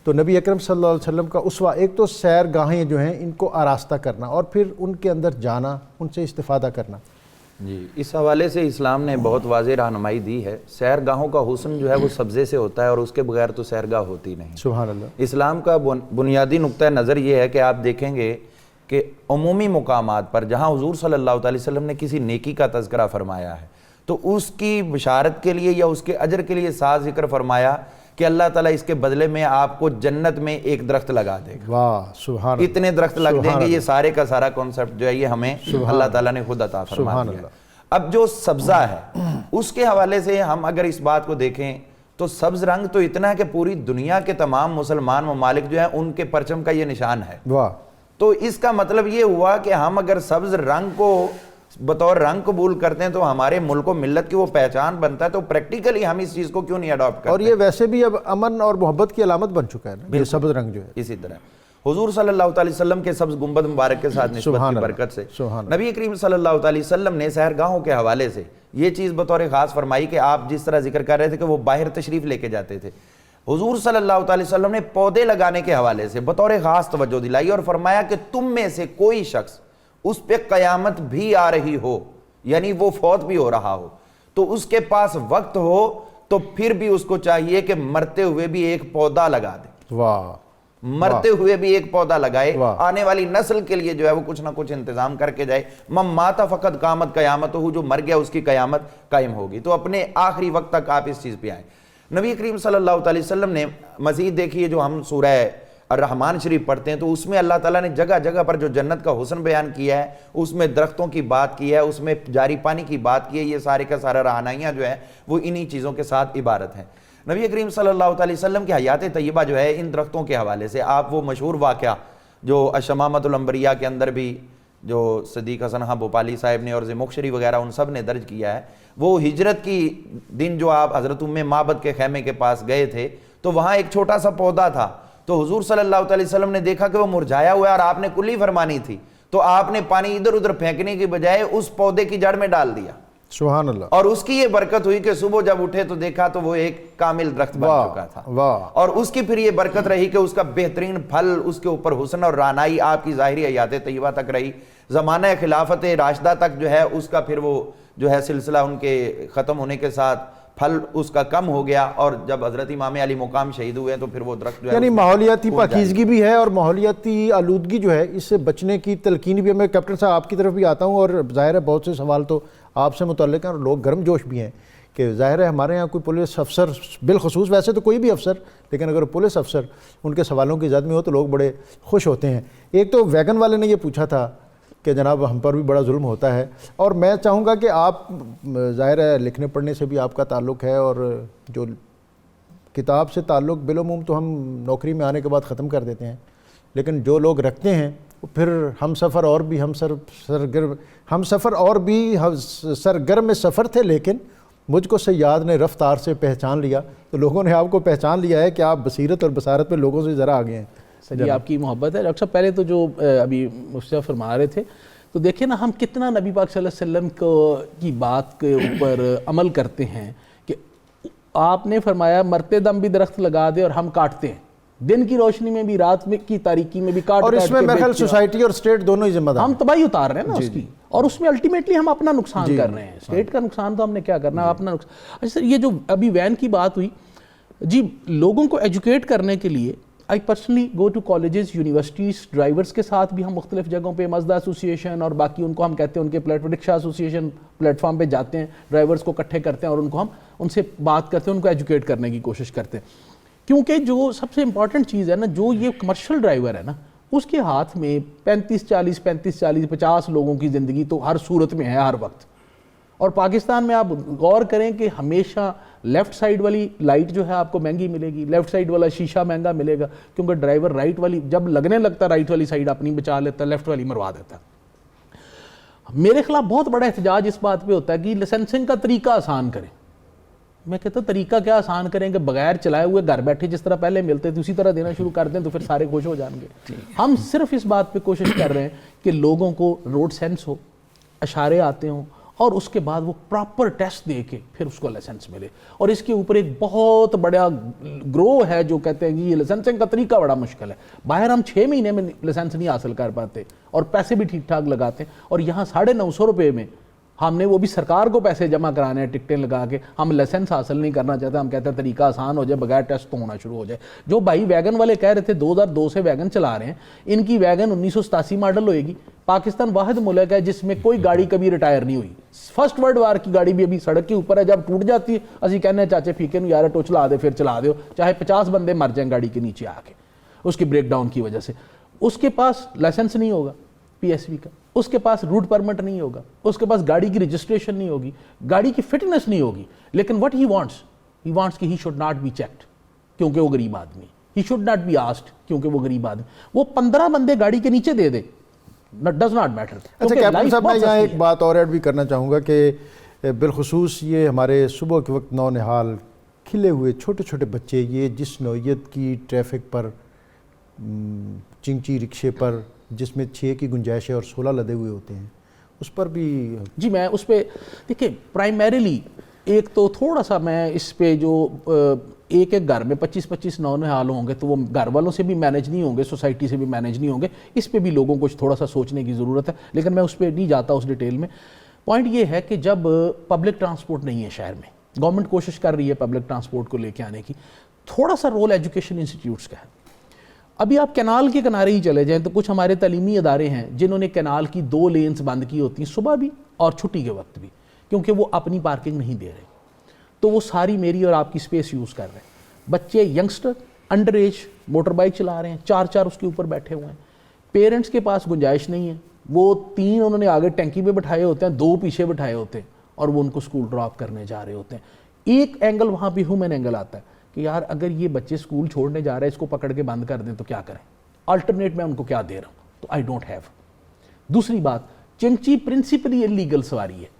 تو نبی اکرم صلی اللہ علیہ وسلم کا اسوہ ایک تو سیرگاہیں جو ہیں ان کو آراستہ کرنا اور پھر ان کے اندر جانا، ان سے استفادہ کرنا۔ جی، اس حوالے سے اسلام نے بہت واضح رہنمائی دی ہے۔ سیرگاہوں کا حسن جو ہے وہ سبزے سے ہوتا ہے، اور اس کے بغیر تو سیرگاہ ہوتی نہیں۔ سبحان اللہ۔ اسلام کا بنیادی نقطہ نظر یہ ہے کہ آپ دیکھیں گے کہ عمومی مقامات پر جہاں حضور صلی اللہ علیہ وسلم نے کسی نیکی کا تذکرہ فرمایا ہے تو اس کی بشارت کے لیے یا اس کے اجر کے لیے ساتھ ذکر فرمایا کہ اللہ تعالیٰ اس کے بدلے میں آپ کو جنت میں ایک درخت لگا دے گا۔ واہ سبحان اللہ، اتنے درخت لگ دیں گے، یہ سارے کا سارا کانسیپٹ جو ہے یہ ہمیں اللہ تعالیٰ نے خود عطا فرما سبحان دیا ہے۔ اللہ۔ اب جو سبزہ ہے اس کے حوالے سے ہم اگر اس بات کو دیکھیں تو سبز رنگ تو اتنا ہے کہ پوری دنیا کے تمام مسلمان ممالک جو ہیں ان کے پرچم کا یہ نشان ہے۔ واہ، تو اس کا مطلب یہ ہوا کہ ہم اگر سبز رنگ کو بطور رنگ قبول کرتے ہیں تو ہمارے ملک و ملت کی وہ پہچان بنتا ہے، تو پریکٹیکلی ہم اس چیز کو کیوں نہیں اڈاپٹ کرتے؟ اور یہ ویسے بھی اب امن اور محبت کی علامت بن چکا ہے نا، یہ سبز رنگ جو ہے۔ اسی طرح حضور صلی اللہ علیہ وسلم کے سبز گنبد مبارک کے ساتھ نسبت سبحان کی اللہ، برکت سے سبحان اللہ۔ نبی کریم صلی اللہ علیہ وسلم نے سحرگاہوں کے حوالے سے یہ چیز بطور خاص فرمائی کہ آپ جس طرح ذکر کر رہے تھے کہ وہ باہر تشریف لے کے جاتے تھے، حضور صلی اللہ علیہ وسلم نے پودے لگانے کے حوالے سے بطور خاص توجہ دلائی اور فرمایا کہ تم میں سے کوئی شخص اس پہ قیامت بھی آ رہی ہو، یعنی وہ فوت بھی ہو رہا ہو، تو اس کے پاس وقت ہو تو پھر بھی اس کو چاہیے کہ مرتے ہوئے بھی ایک پودا لگا دے، واہ، مرتے ہوئے بھی ایک پودا لگائے، واہ۔ آنے والی نسل کے لیے جو ہے وہ کچھ نہ کچھ انتظام کر کے جائے۔ من مات فقط قامت قیامت ہو، جو مر گیا اس کی قیامت قائم ہوگی۔ تو اپنے آخری وقت تک آپ اس چیز پہ آئیں۔ نبی کریم صلی اللہ علیہ وسلم نے مزید دیکھیے جو ہم سورہ الرحمن شریف پڑھتے ہیں تو اس میں اللہ تعالیٰ نے جگہ جگہ پر جو جنت کا حسن بیان کیا ہے، اس میں درختوں کی بات کی ہے، اس میں جاری پانی کی بات کی ہے، یہ سارے کا سارا رہنمائیاں جو ہے وہ انہی چیزوں کے ساتھ عبارت ہیں۔ نبی کریم صلی اللہ علیہ وسلم کی حیات طیبہ جو ہے ان درختوں کے حوالے سے آپ وہ مشہور واقعہ جو الشمامۃ الانبیاء کے اندر بھی جو صدیق حسن خان بھوپالی صاحب نے اور زمخشری وغیرہ ان سب نے درج کیا ہے، وہ ہجرت کی دن جو آپ حضرت معبد کے خیمے کے پاس گئے تھے تو وہاں ایک چھوٹا سا پودا تھا، تو حضور صلی اللہ علیہ وسلم نے دیکھا کہ وہ مرجھایا ہوا ہے اور آپ نے کلی فرمانی تھی، تو آپ نے پانی ادھر ادھر پھینکنے کی بجائے اس پودے کی جڑ میں ڈال دیا، سبحان اللہ، اور اس کی یہ برکت ہوئی کہ صبح جب اٹھے تو دیکھا تو وہ ایک کامل درخت بن چکا تھا۔ واہ، اور اس کی پھر یہ برکت رہی کہ اس کا بہترین پھل اس کے اوپر حسن اور رعنائی آپ کی ظاہری حیات طیبہ تک رہی، زمانہ خلافت راشدہ تک جو ہے اس کا پھر وہ جو ہے سلسلہ ان کے ختم ہونے کے ساتھ پھل اس کا کم ہو گیا، اور جب حضرت امام علی مقام شہید ہوئے تو پھر وہ درخت جو ہے یعنی ماحولیاتی پاکیزگی بھی ہے اور ماحولیاتی آلودگی جو ہے اس سے بچنے کی تلقین بھی ہے۔ میں کیپٹن صاحب آپ کی طرف بھی آتا ہوں، اور ظاہر ہے بہت سے سوال تو آپ سے متعلق ہیں اور لوگ گرم جوش بھی ہیں کہ ظاہر ہے ہمارے یہاں کوئی پولیس افسر بالخصوص، ویسے تو کوئی بھی افسر، لیکن اگر پولیس افسر ان کے سوالوں کی زد میں ہو تو لوگ بڑے خوش ہوتے ہیں۔ ایک تو ویگن والے نے یہ پوچھا تھا کہ جناب ہم پر بھی بڑا ظلم ہوتا ہے، اور میں چاہوں گا کہ آپ، ظاہر ہے لکھنے پڑھنے سے بھی آپ کا تعلق ہے، اور جو کتاب سے تعلق بالعموم تو ہم نوکری میں آنے کے بعد ختم کر دیتے ہیں، لیکن جو لوگ رکھتے ہیں پھر ہم سفر اور بھی سرگرم سفر تھے، لیکن مجھ کو سیاد نے رفتار سے پہچان لیا، تو لوگوں نے آپ کو پہچان لیا ہے کہ آپ بصیرت اور بصارت پہ لوگوں سے ذرا آگے ہیں۔ سر آپ کی محبت ہے ڈاکٹر صاحب۔ پہلے تو جو ابھی مفتی فرما رہے تھے تو دیکھیں نا، ہم کتنا نبی پاک صلی اللہ علیہ وسلم کی بات کے اوپر عمل کرتے ہیں کہ آپ نے فرمایا مرتے دم بھی درخت لگا دے اور ہم کاٹتے ہیں، دن کی روشنی میں بھی رات میں کی تاریکی میں بھی کاٹ اور اس میں میرے خیال سوسائٹی اور اسٹیٹ دونوں ہی ذمہ دار، ہم تباہی اتار رہے ہیں نا اس کی، اور اس میں الٹیمیٹلی ہم اپنا نقصان کر رہے ہیں۔ اسٹیٹ کا نقصان تو ہم نے کیا کرنا ہے، اپنا نقصان۔ اچھا سر، یہ جو ابھی وین کی بات ہوئی، جی لوگوں کو ایجوکیٹ کرنے کے لیے I personally go to colleges, universities, drivers کے ساتھ بھی ہم مختلف جگہوں پہ مزدا ایسوسیشن اور باقی ان کو ہم کہتے ہیں ان کے رکشہ ایسوسیشن پلیٹ فارم پہ جاتے ہیں، ڈرائیورز کو اکٹھے کرتے ہیں اور ہم ان سے بات کرتے ہیں، ان کو ایجوکیٹ کرنے کی کوشش کرتے ہیں۔ کیونکہ جو سب سے امپورٹنٹ چیز ہے نا، جو یہ کمرشل ڈرائیور ہے نا، اس کے ہاتھ میں 50 لوگوں کی زندگی تو ہر صورت میں ہے، ہر وقت۔ اور پاکستان میں آپ غور کریں کہ ہمیشہ لیفٹ سائیڈ والی لائٹ جو ہے آپ کو مہنگی ملے گی، لیفٹ سائیڈ والا شیشہ مہنگا ملے گا، کیونکہ ڈرائیور رائٹ والی جب لگنے لگتا ہے رائٹ والی سائیڈ اپنی بچا لیتا ہے، لیفٹ والی مروا دیتا ہے۔ میرے خلاف بہت بڑا احتجاج اس بات پہ ہوتا ہے کہ لائسنسنگ کا طریقہ آسان کریں۔ میں کہتا ہوں طریقہ کیا آسان کریں کہ بغیر چلائے ہوئے گھر بیٹھے جس طرح پہلے ملتے تھے اسی طرح دینا شروع کر دیں تو پھر سارے خوش ہو جائیں گے۔ ہم صرف اس بات پہ کوشش کر رہے ہیں کہ لوگوں کو روڈ سینس ہو، اشارے آتے ہوں، اور اس کے بعد وہ پراپر ٹیسٹ دے کے پھر اس کو لائسنس ملے۔ اور اس کے اوپر ایک بہت بڑا گروہ ہے جو کہتے ہیں کہ یہ لائسنسنگ کا طریقہ بڑا مشکل ہے، باہر ہم 6 مہینے میں لائسنس نہیں حاصل کر پاتے اور پیسے بھی ٹھیک ٹھاک لگاتے ہیں، اور یہاں 950 روپے میں ہم نے وہ بھی سرکار کو پیسے جمع کرانے ہیں ٹکٹیں لگا کے، ہم لائسنس حاصل نہیں کرنا چاہتے، ہم کہتے ہیں طریقہ آسان ہو جائے، بغیر ٹیسٹ تو ہونا شروع ہو جائے۔ جو بھائی ویگن والے کہہ رہے تھے 2002 سے ویگن چلا رہے ہیں، ان کی ویگن 1987 ماڈل ہوئے گی۔ پاکستان واحد ملک ہے جس میں کوئی گاڑی کبھی ریٹائر نہیں ہوئی۔ فرسٹ ورلڈ وار کی گاڑی بھی ابھی سڑک کے اوپر ہے، جب ٹوٹ جاتی ہے اسی کہنے ہیں چاچے پھیکے نو یار ٹو چلا دے، پھر چلا دے، چاہے 50 بندے مر جائیں گاڑی کے نیچے آ کے اس کی بریک ڈاؤن کی وجہ سے۔ اس کے پاس لائسنس نہیں ہوگا پی ایس وی کا، اس کے پاس روٹ پرمٹ نہیں ہوگا، اس کے پاس گاڑی کی رجسٹریشن نہیں ہوگی، گاڑی کی فٹنس نہیں ہوگی، لیکن what he wants کہ he should not be checked کیونکہ وہ غریب آدمی، he should not be asked کیونکہ وہ غریب آدمی۔ وہ 15 بندے گاڑی کے نیچے دے دے، does not matter۔ اچھا کیپٹن صاحب، میں یہاں ایک بات اور ایڈ بھی کرنا چاہوں گا کہ بالخصوص یہ ہمارے صبح کے وقت نونہال کھلے ہوئے چھوٹے چھوٹے بچے، یہ جس نوعیت کی ٹریفک پر چنگچی رکشے پر جس میں 6 کی گنجائش ہے اور 16 لدے ہوئے ہوتے ہیں، اس پر بھی جی میں اس پہ دیکھیں پرائمریلی ایک تو تھوڑا سا میں اس پہ جو ایک گھر میں 25 نونہال ہوں گے تو وہ گھر والوں سے بھی مینیج نہیں ہوں گے، سوسائٹی سے بھی مینیج نہیں ہوں گے، اس پہ بھی لوگوں کو تھوڑا سا سوچنے کی ضرورت ہے، لیکن میں اس پہ نہیں جاتا اس ڈیٹیل میں۔ پوائنٹ یہ ہے کہ جب پبلک ٹرانسپورٹ نہیں ہے شہر میں، گورنمنٹ کوشش کر رہی ہے پبلک ٹرانسپورٹ کو لے کے آنے کی، تھوڑا سا رول ایجوکیشن انسٹیٹیوٹس کا ہے۔ ابھی آپ کینال کے کنارے ہی چلے جائیں تو کچھ ہمارے تعلیمی ادارے ہیں جنہوں نے کینال کی 2 لینز بند کی ہوتی ہیں صبح بھی اور چھٹی کے وقت بھی، کیونکہ وہ اپنی پارکنگ نہیں دے رہے، تو وہ ساری میری اور آپ کی سپیس یوز کر رہے ہیں۔ بچے youngster under age motor bike چلا رہے ہیں، 4 اس کے اوپر بیٹھے ہوئے ہیں، پیرنٹس کے پاس گنجائش نہیں ہے، وہ 3 انہوں نے آگے ٹینکی پہ بٹھائے ہوتے ہیں، 2 پیچھے بٹھائے ہوتے ہیں، اور وہ ان کو اسکول ڈراپ کرنے جا رہے ہوتے ہیں۔ ایک اینگل وہاں پہ ہیومن اینگل آتا ہے کہ یار اگر یہ بچے اسکول چھوڑنے جا رہے ہیں، اس کو پکڑ کے بند کر دیں تو کیا کریں، الٹرنیٹ میں ان کو کیا دے رہا ہوں، تو آئی ڈونٹ ہیو۔ دوسری بات، چنگچی پرنسپلی انلیگل سواری ہے۔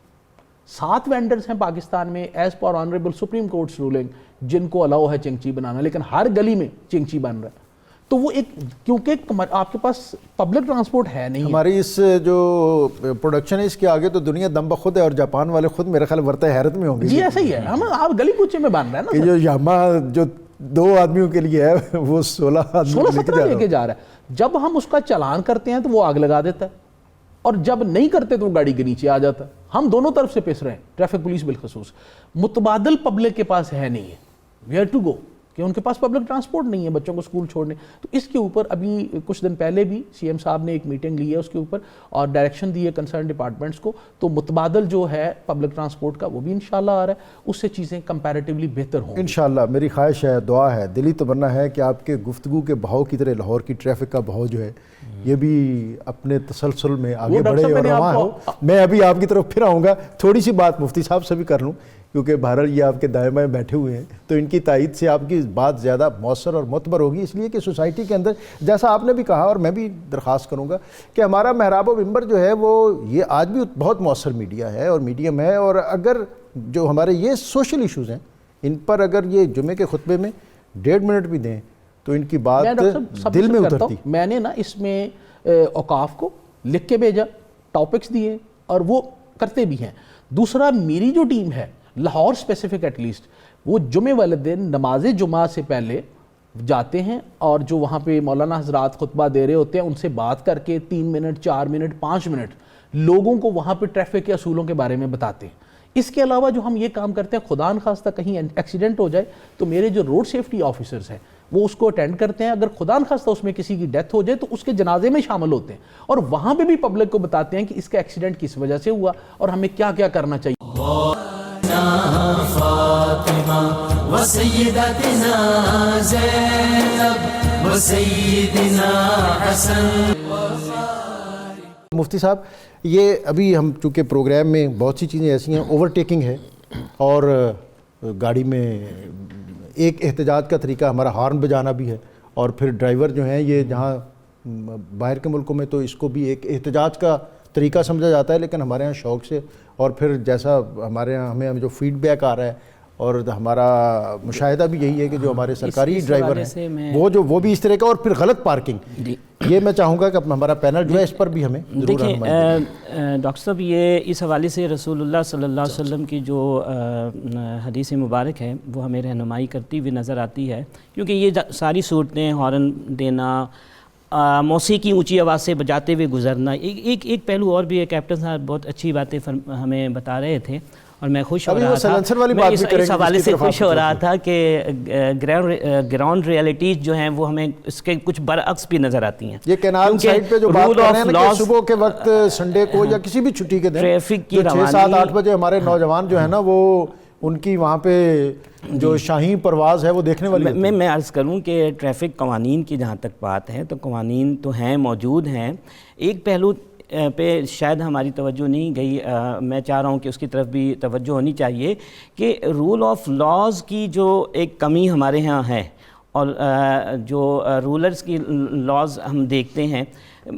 7 وینڈرز ہیں پاکستان میں as per honourable supreme court's ruling جن کو الاؤ ہے چنگچی بنانا، لیکن ہر گلی میں چنگچی بن رہا ہے، تو وہ ایک کیونکہ آپ کے پاس پبلک ٹرانسپورٹ ہے نہیں، ہماری اس جو پروڈکشن ہے اس کے آگے تو دنیا دم بخود ہے، اور جاپان والے خود میرے خیال ورتہ حیرت میں ہوں گے۔ جی ایسا ہی ہے، ہم آپ گلی کوچے میں بن رہے ہیں نا، جو یاما جو 2 آدمیوں کے لیے ہے وہ 16 لے کے جا رہا ہے، جب ہم اس کا چالان کرتے ہیں تو وہ آگ لگا دیتا ہے، اور جب نہیں کرتے تو وہ گاڑی کے نیچے آ جاتا ہے۔ ہم دونوں طرف سے پس رہے ہیں، ٹریفک پولیس بالخصوص، متبادل پبلک کے پاس ہے نہیں ہے، ویئر ٹو گو۔ کہ ان کے پاس پبلک ٹرانسپورٹ نہیں ہے بچوں کو اسکول چھوڑنے. تو اس کے اوپر ابھی کچھ دن پہلے بھی سی ایم صاحب نے ایک میٹنگ لی ہے اس کے اوپر اور ڈائریکشن دی ہے کنسرن ڈپارٹمنٹس کو. تو متبادل جو ہے پبلک ٹرانسپورٹ کا وہ بھی انشاءاللہ آ رہا ہے, اس سے چیزیں کمپیریٹیولی بہتر ہوں. انشاءاللہ میری خواہش ہے, دعا ہے, دلی تمنا ہے کہ آپ کے گفتگو کے بہاؤ کی طرح لاہور کی ٹریفک کا بہاؤ جو ہے یہ بھی اپنے تسلسل میں آگے بڑھے اور رواں ہو. میں ابھی آپ کی طرف پھر آؤں گا, تھوڑی سی بات مفتی صاحب سے بھی کر لوں کیونکہ بہرحال یہ آپ کے دائیں بائیں بیٹھے ہوئے ہیں تو ان کی تائید سے آپ کی بات زیادہ مؤثر اور معتبر ہوگی, اس لیے کہ سوسائٹی کے اندر جیسا آپ نے بھی کہا اور میں بھی درخواست کروں گا کہ ہمارا محراب و منبر جو ہے وہ یہ آج بھی بہت مؤثر میڈیا ہے اور میڈیم ہے, اور اگر جو ہمارے یہ سوشل ایشوز ہیں ان پر اگر یہ جمعے کے خطبے میں 1.5 منٹ بھی دیں تو ان کی بات دل میں اترتی. میں نے نا اس میں اوقاف کو لکھ کے بھیجا, ٹاپکس دیے اور وہ کرتے بھی ہیں. دوسرا میری جو ٹیم ہے لاہور اسپیسیفک ایٹ لیسٹ, وہ جمعے والے دن نماز جمعہ سے پہلے جاتے ہیں اور جو وہاں پہ مولانا حضرات خطبہ دے رہے ہوتے ہیں ان سے بات کر کے 3 منٹ 4 منٹ 5 منٹ لوگوں کو وہاں پہ ٹریفک کے اصولوں کے بارے میں بتاتے ہیں. اس کے علاوہ جو ہم یہ کام کرتے ہیں, خدا نخواستہ کہیں ایکسیڈنٹ ہو جائے تو میرے جو روڈ سیفٹی آفیسرز ہیں وہ اس کو اٹینڈ کرتے ہیں. اگر خدا نخواستہ اس میں کسی کی ڈیتھ ہو جائے تو اس کے جنازے میں شامل ہوتے ہیں اور وہاں پہ بھی پبلک کو بتاتے ہیں کہ اس کا ایکسیڈنٹ کس وجہ سے ہوا اور ہمیں کیا کیا کرنا چاہیے. فاطمہ وسیدتنا زینب وسیدنا حسن. مفتی صاحب یہ ابھی ہم چونکہ پروگرام میں بہت سی چیزیں ایسی ہیں, اوورٹیکنگ ہے اور گاڑی میں ایک احتجاج کا طریقہ ہمارا ہارن بجانا بھی ہے, اور پھر ڈرائیور جو ہیں یہ جہاں باہر کے ملکوں میں تو اس کو بھی ایک احتجاج کا طریقہ سمجھا جاتا ہے, لیکن ہمارے ہاں شوق سے, اور پھر جیسا ہمارے ہاں ہمیں جو فیڈ بیک آ رہا ہے اور ہمارا مشاہدہ بھی یہی ہے کہ جو ہمارے سرکاری ڈرائیور ہیں وہ بھی اس طرح کا, اور پھر غلط پارکنگ, یہ میں چاہوں گا کہ ہمارا پینل جو ہے اس پر بھی ہمیں ضرور رہنمائی دیکھیں ڈاکٹر صاحب, یہ اس حوالے سے رسول اللہ صلی اللہ علیہ وسلم کی جو حدیث مبارک ہے وہ ہمیں رہنمائی کرتی ہوئی نظر آتی ہے, کیونکہ یہ ساری صورتیں ہارن دینا, موسیقی اونچی آواز سے بجاتے ہوئے گزرنا, ایک پہلو اور بھی ہے. کیپٹن صاحب بہت اچھی باتیں ہمیں بتا رہے تھے اور میں خوش ہو رہا تھا, میں اس حوالے سے خوش ہو رہا تھا کہ گراؤنڈ ریئلٹیز جو ہیں وہ ہمیں اس کے کچھ برعکس بھی نظر آتی ہیں. یہ کینال سائٹ پہ جو بات کر رہے ہیں نا کہ صبح کے وقت سنڈے کو یا کسی بھی چھٹی کے دن ٹریفک کی 6-7-8 بجے ہمارے نوجوان جو ہے نا وہ ان کی وہاں پہ جو شاہین پرواز ہے وہ دیکھنے والی. میں عرض کروں کہ ٹریفک قوانین کی جہاں تک بات ہے تو قوانین تو ہیں, موجود ہیں. ایک پہلو پہ شاید ہماری توجہ نہیں گئی, میں چاہ رہا ہوں کہ اس کی طرف بھی توجہ ہونی چاہیے کہ رول آف لاز کی جو ایک کمی ہمارے ہاں ہے, اور جو رولرز کی لاز ہم دیکھتے ہیں,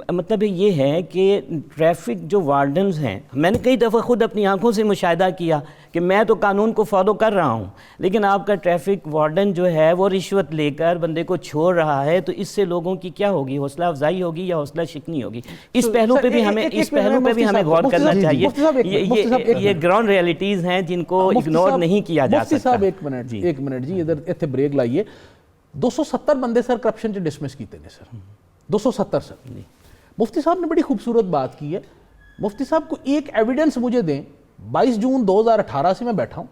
مطلب یہ ہے کہ ٹریفک جو وارڈنز ہیں, میں نے کئی دفعہ خود اپنی آنکھوں سے مشاہدہ کیا کہ میں تو قانون کو فالو کر رہا ہوں لیکن آپ کا ٹریفک وارڈن جو ہے وہ رشوت لے کر بندے کو چھوڑ رہا ہے, تو اس سے لوگوں کی کیا ہوگی, حوصلہ افزائی ہوگی یا حوصلہ شکنی ہوگی. اس پہلو پہ بھی ہمیں غور کرنا چاہیے. یہ گراؤنڈ ریئلٹیز ہیں جن کو اگنور نہیں کیا جا سکتا. مفتی صاحب ایک منٹ جی ادھر ایتھے بریک لائیے. 270 بندے سر کرپشن سے ڈسمس کیتے ہیں سر, 270 سر. مفتی صاحب نے بڑی خوبصورت بات کی ہے. مفتی صاحب کو ایک ایویڈنس مجھے دیں, 22 جون 2018 سے میں بیٹھا ہوں,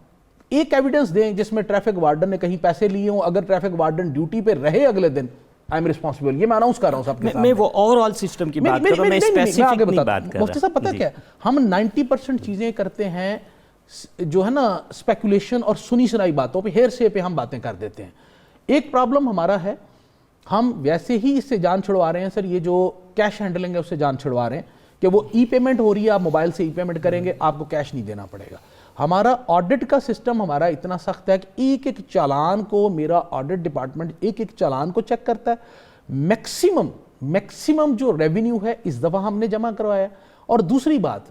ایک ایویڈنس دیں جس میں ٹریفک وارڈن نے کہیں پیسے لیے ہوں, اگر ٹریفک وارڈن ڈیوٹی پہ رہے اگلے دن آئی ایم رسپانسبل. یہ میں اناؤنس کر رہا ہوں سب کے سامنے. میں وہ اوور آل سسٹم کی بات کر رہا ہوں, میں اسپیسیفک نہیں بات کر رہا. مفتی صاحب پتہ کیا ہے, ہم 90% چیزیں کرتے ہیں جو ہے نا اسپیکولیشن اور سنی سنائی باتوں پہ, ہیر سے پہ ہم باتیں کر دیتے ہیں. ایک پرابلم ہمارا ہے, ہم ویسے ہی اس سے جان چھڑوا رہے ہیں سر, یہ جو کیش ہینڈلنگ ہے اس سے جان چھڑوا رہے ہیں کہ وہ ای پیمنٹ ہو رہی ہے, آپ موبائل سے ای پیمنٹ کریں گے, آپ کو کیش نہیں دینا پڑے گا. ہمارا آڈٹ کا سسٹم ہمارا اتنا سخت ہے کہ ایک ایک چالان کو میرا آڈٹ ڈپارٹمنٹ ایک ایک چالان کو چیک کرتا ہے. میکسیمم جو ریونیو ہے اس دفعہ ہم نے جمع کروایا. اور دوسری بات,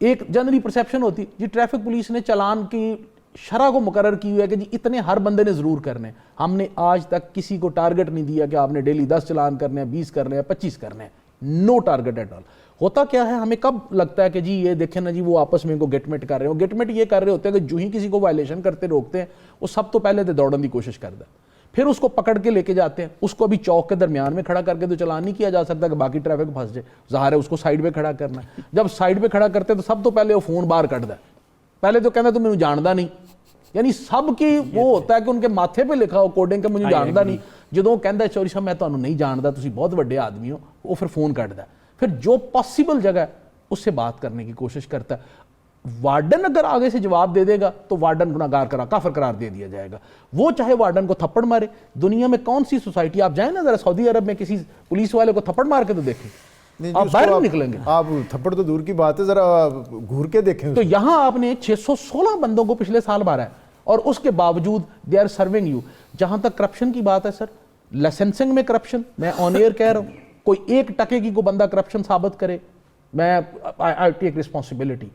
ایک جنرلی پرسیپشن ہوتی جی ٹریفک پولیس نے چالان کی شرح کو مقرر کی ہوئی ہے کہ جی اتنے ہر بندے نے ضرور کرنے. ہم نے آج تک کسی کو ٹارگٹ نہیں دیا کہ آپ نے ڈیلی 10 چلان کرنے ہیں, 20 کرنے ہیں, 25 کرنے ہیں. نو ٹارگٹ ایٹ آل. ہوتا کیا ہے, ہمیں کب لگتا ہے کہ جی یہ دیکھیں نا جی وہ آپس میں ان کو گیٹ میٹ کر رہے ہو. گیٹ میٹ یہ کر رہے ہوتے ہیں کہ جو ہی کسی کو وائلیشن کرتے روکتے ہیں وہ سب تو پہلے دوڑنے کی کوشش کرتا ہے, پھر اس کو پکڑ کے لے کے جاتے ہیں. اس کو ابھی چوک کے درمیان میں کھڑا کر کے تو چلان نہیں کیا جا سکتا کہ باقی ٹریفک پھنس جائے, ظاہر ہے اس کو سائیڈ پہ کھڑا کرنا ہے. جب سائیڈ پہ کھڑا کرتے تو سب تو پہلے وہ فون باہر کٹ دا, پہلے تو کہنا تو مینوں جاندا نہیں, یعنی سب کی وہ ہوتا ہے کہ ان کے ماتھے پہ لکھا ہو کوڈنگ کہ مجھے جاندا نہیں, جدوں کہندا ہے چوری صاحب میں تانوں نہیں جاندا تسی بہت بڑے آدمی ہو, وہ پھر فون کٹدا ہے, پھر جو پاسبل جگہ ہے اس سے بات کرنے کی کوشش کرتا ہے. وارڈن اگر آگے سے جواب دے دے گا تو وارڈن گناہگار کافر قرار دے دیا جائے گا, وہ چاہے وارڈن کو تھپڑ مارے. دنیا میں کون سی سوسائٹی, آپ جائیں نا ذرا سعودی عرب میں کسی پولیس والے کو تھپڑ مار کے تو دیکھیں, آپ باہر نہیں نکلیں گے. آپ تھپڑ تو دور کی بات ہے, ذرا گھور کے دیکھیں. تو یہاں آپ نے 616 بندوں کو پچھلے سال مارا ہے اور اس کے باوجود دے آر سرونگ یو. جہاں تک کرپشن کی بات ہے سر, لائسنسنگ میں کرپشن, میں آن ایئر کہہ رہا ہوں, کوئی 1 ٹکے کی کو بندہ کرپشن ثابت کرے, میں آئی ٹیک رسپانسبلٹی.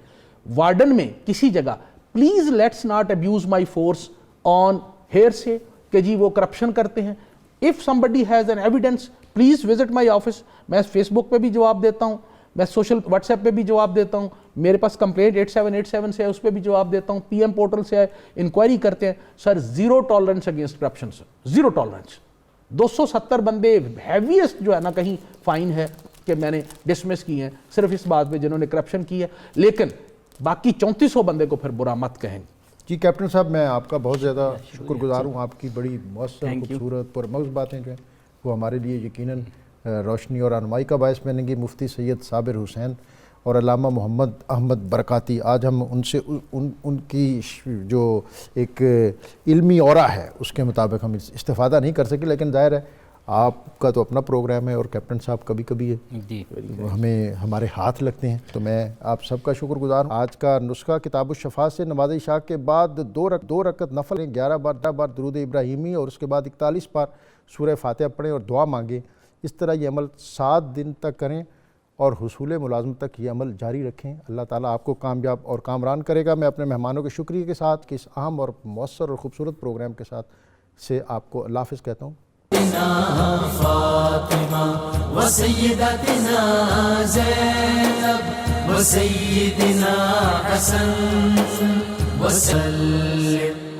وارڈن میں کسی جگہ please let's not abuse my force on here سے کہ جی وہ کرپشن کرتے ہیں. If somebody has an evidence please visit my office. میں فیس بک پہ بھی جواب دیتا ہوں, میں سوشل واٹس ایپ پہ بھی جواب دیتا ہوں, میرے پاس کمپلینٹ 8787 سے ہے اس پہ بھی جواب دیتا ہوں, پی ایم پورٹل سے ہے, انکوائری کرتے ہیں. سر زیرو ٹالرنس اگینسٹ کرپشن, سر زیرو ٹالرنس. 270 بندے ہیویسٹ جو ہے نا کہیں فائن ہے کہ میں نے ڈسمس کی ہیں صرف اس بات پہ جنہوں نے کرپشن کی ہے, لیکن باقی 3400 بندے کو پھر برا مت کہیں. جی کیپٹن صاحب, میں آپ کا بہت زیادہ شکر گزار ہوں. آپ کی بڑی مؤثر, خوبصورت, پرمغز باتیں جو ہیں وہ ہمارے لیے یقیناً روشنی اور رہنمائی کا باعث بنیں گی. مفتی سید صابر حسین اور علامہ محمد احمد برکاتی, آج ہم ان سے ان کی جو ایک علمی اورا ہے اس کے مطابق ہم استفادہ نہیں کر سکے, لیکن ظاہر ہے آپ کا تو اپنا پروگرام ہے اور کیپٹن صاحب کبھی کبھی ہمیں ہمارے ہاتھ لگتے ہیں, تو میں آپ سب کا شکر گزار ہوں. آج کا نسخہ کتاب الشفا سے نماز عشاء کے بعد 2 رکعت نفل 11 بار درود ابراہیمی اور اس کے بعد 41 بار سورہ فاتحہ پڑھیں اور دعا مانگیں. اس طرح یہ عمل 7 دن تک کریں اور حصول ملازمت تک یہ عمل جاری رکھیں. اللہ تعالیٰ آپ کو کامیاب اور کامران کرے گا. میں اپنے مہمانوں کے شکریہ کے ساتھ کہ اس اہم اور مؤثر اور خوبصورت پروگرام کے ساتھ سے آپ کو اللہ حافظ کہتا ہوں. فاطمہ وسیدتنا زینب وسیدنا حسن وسلم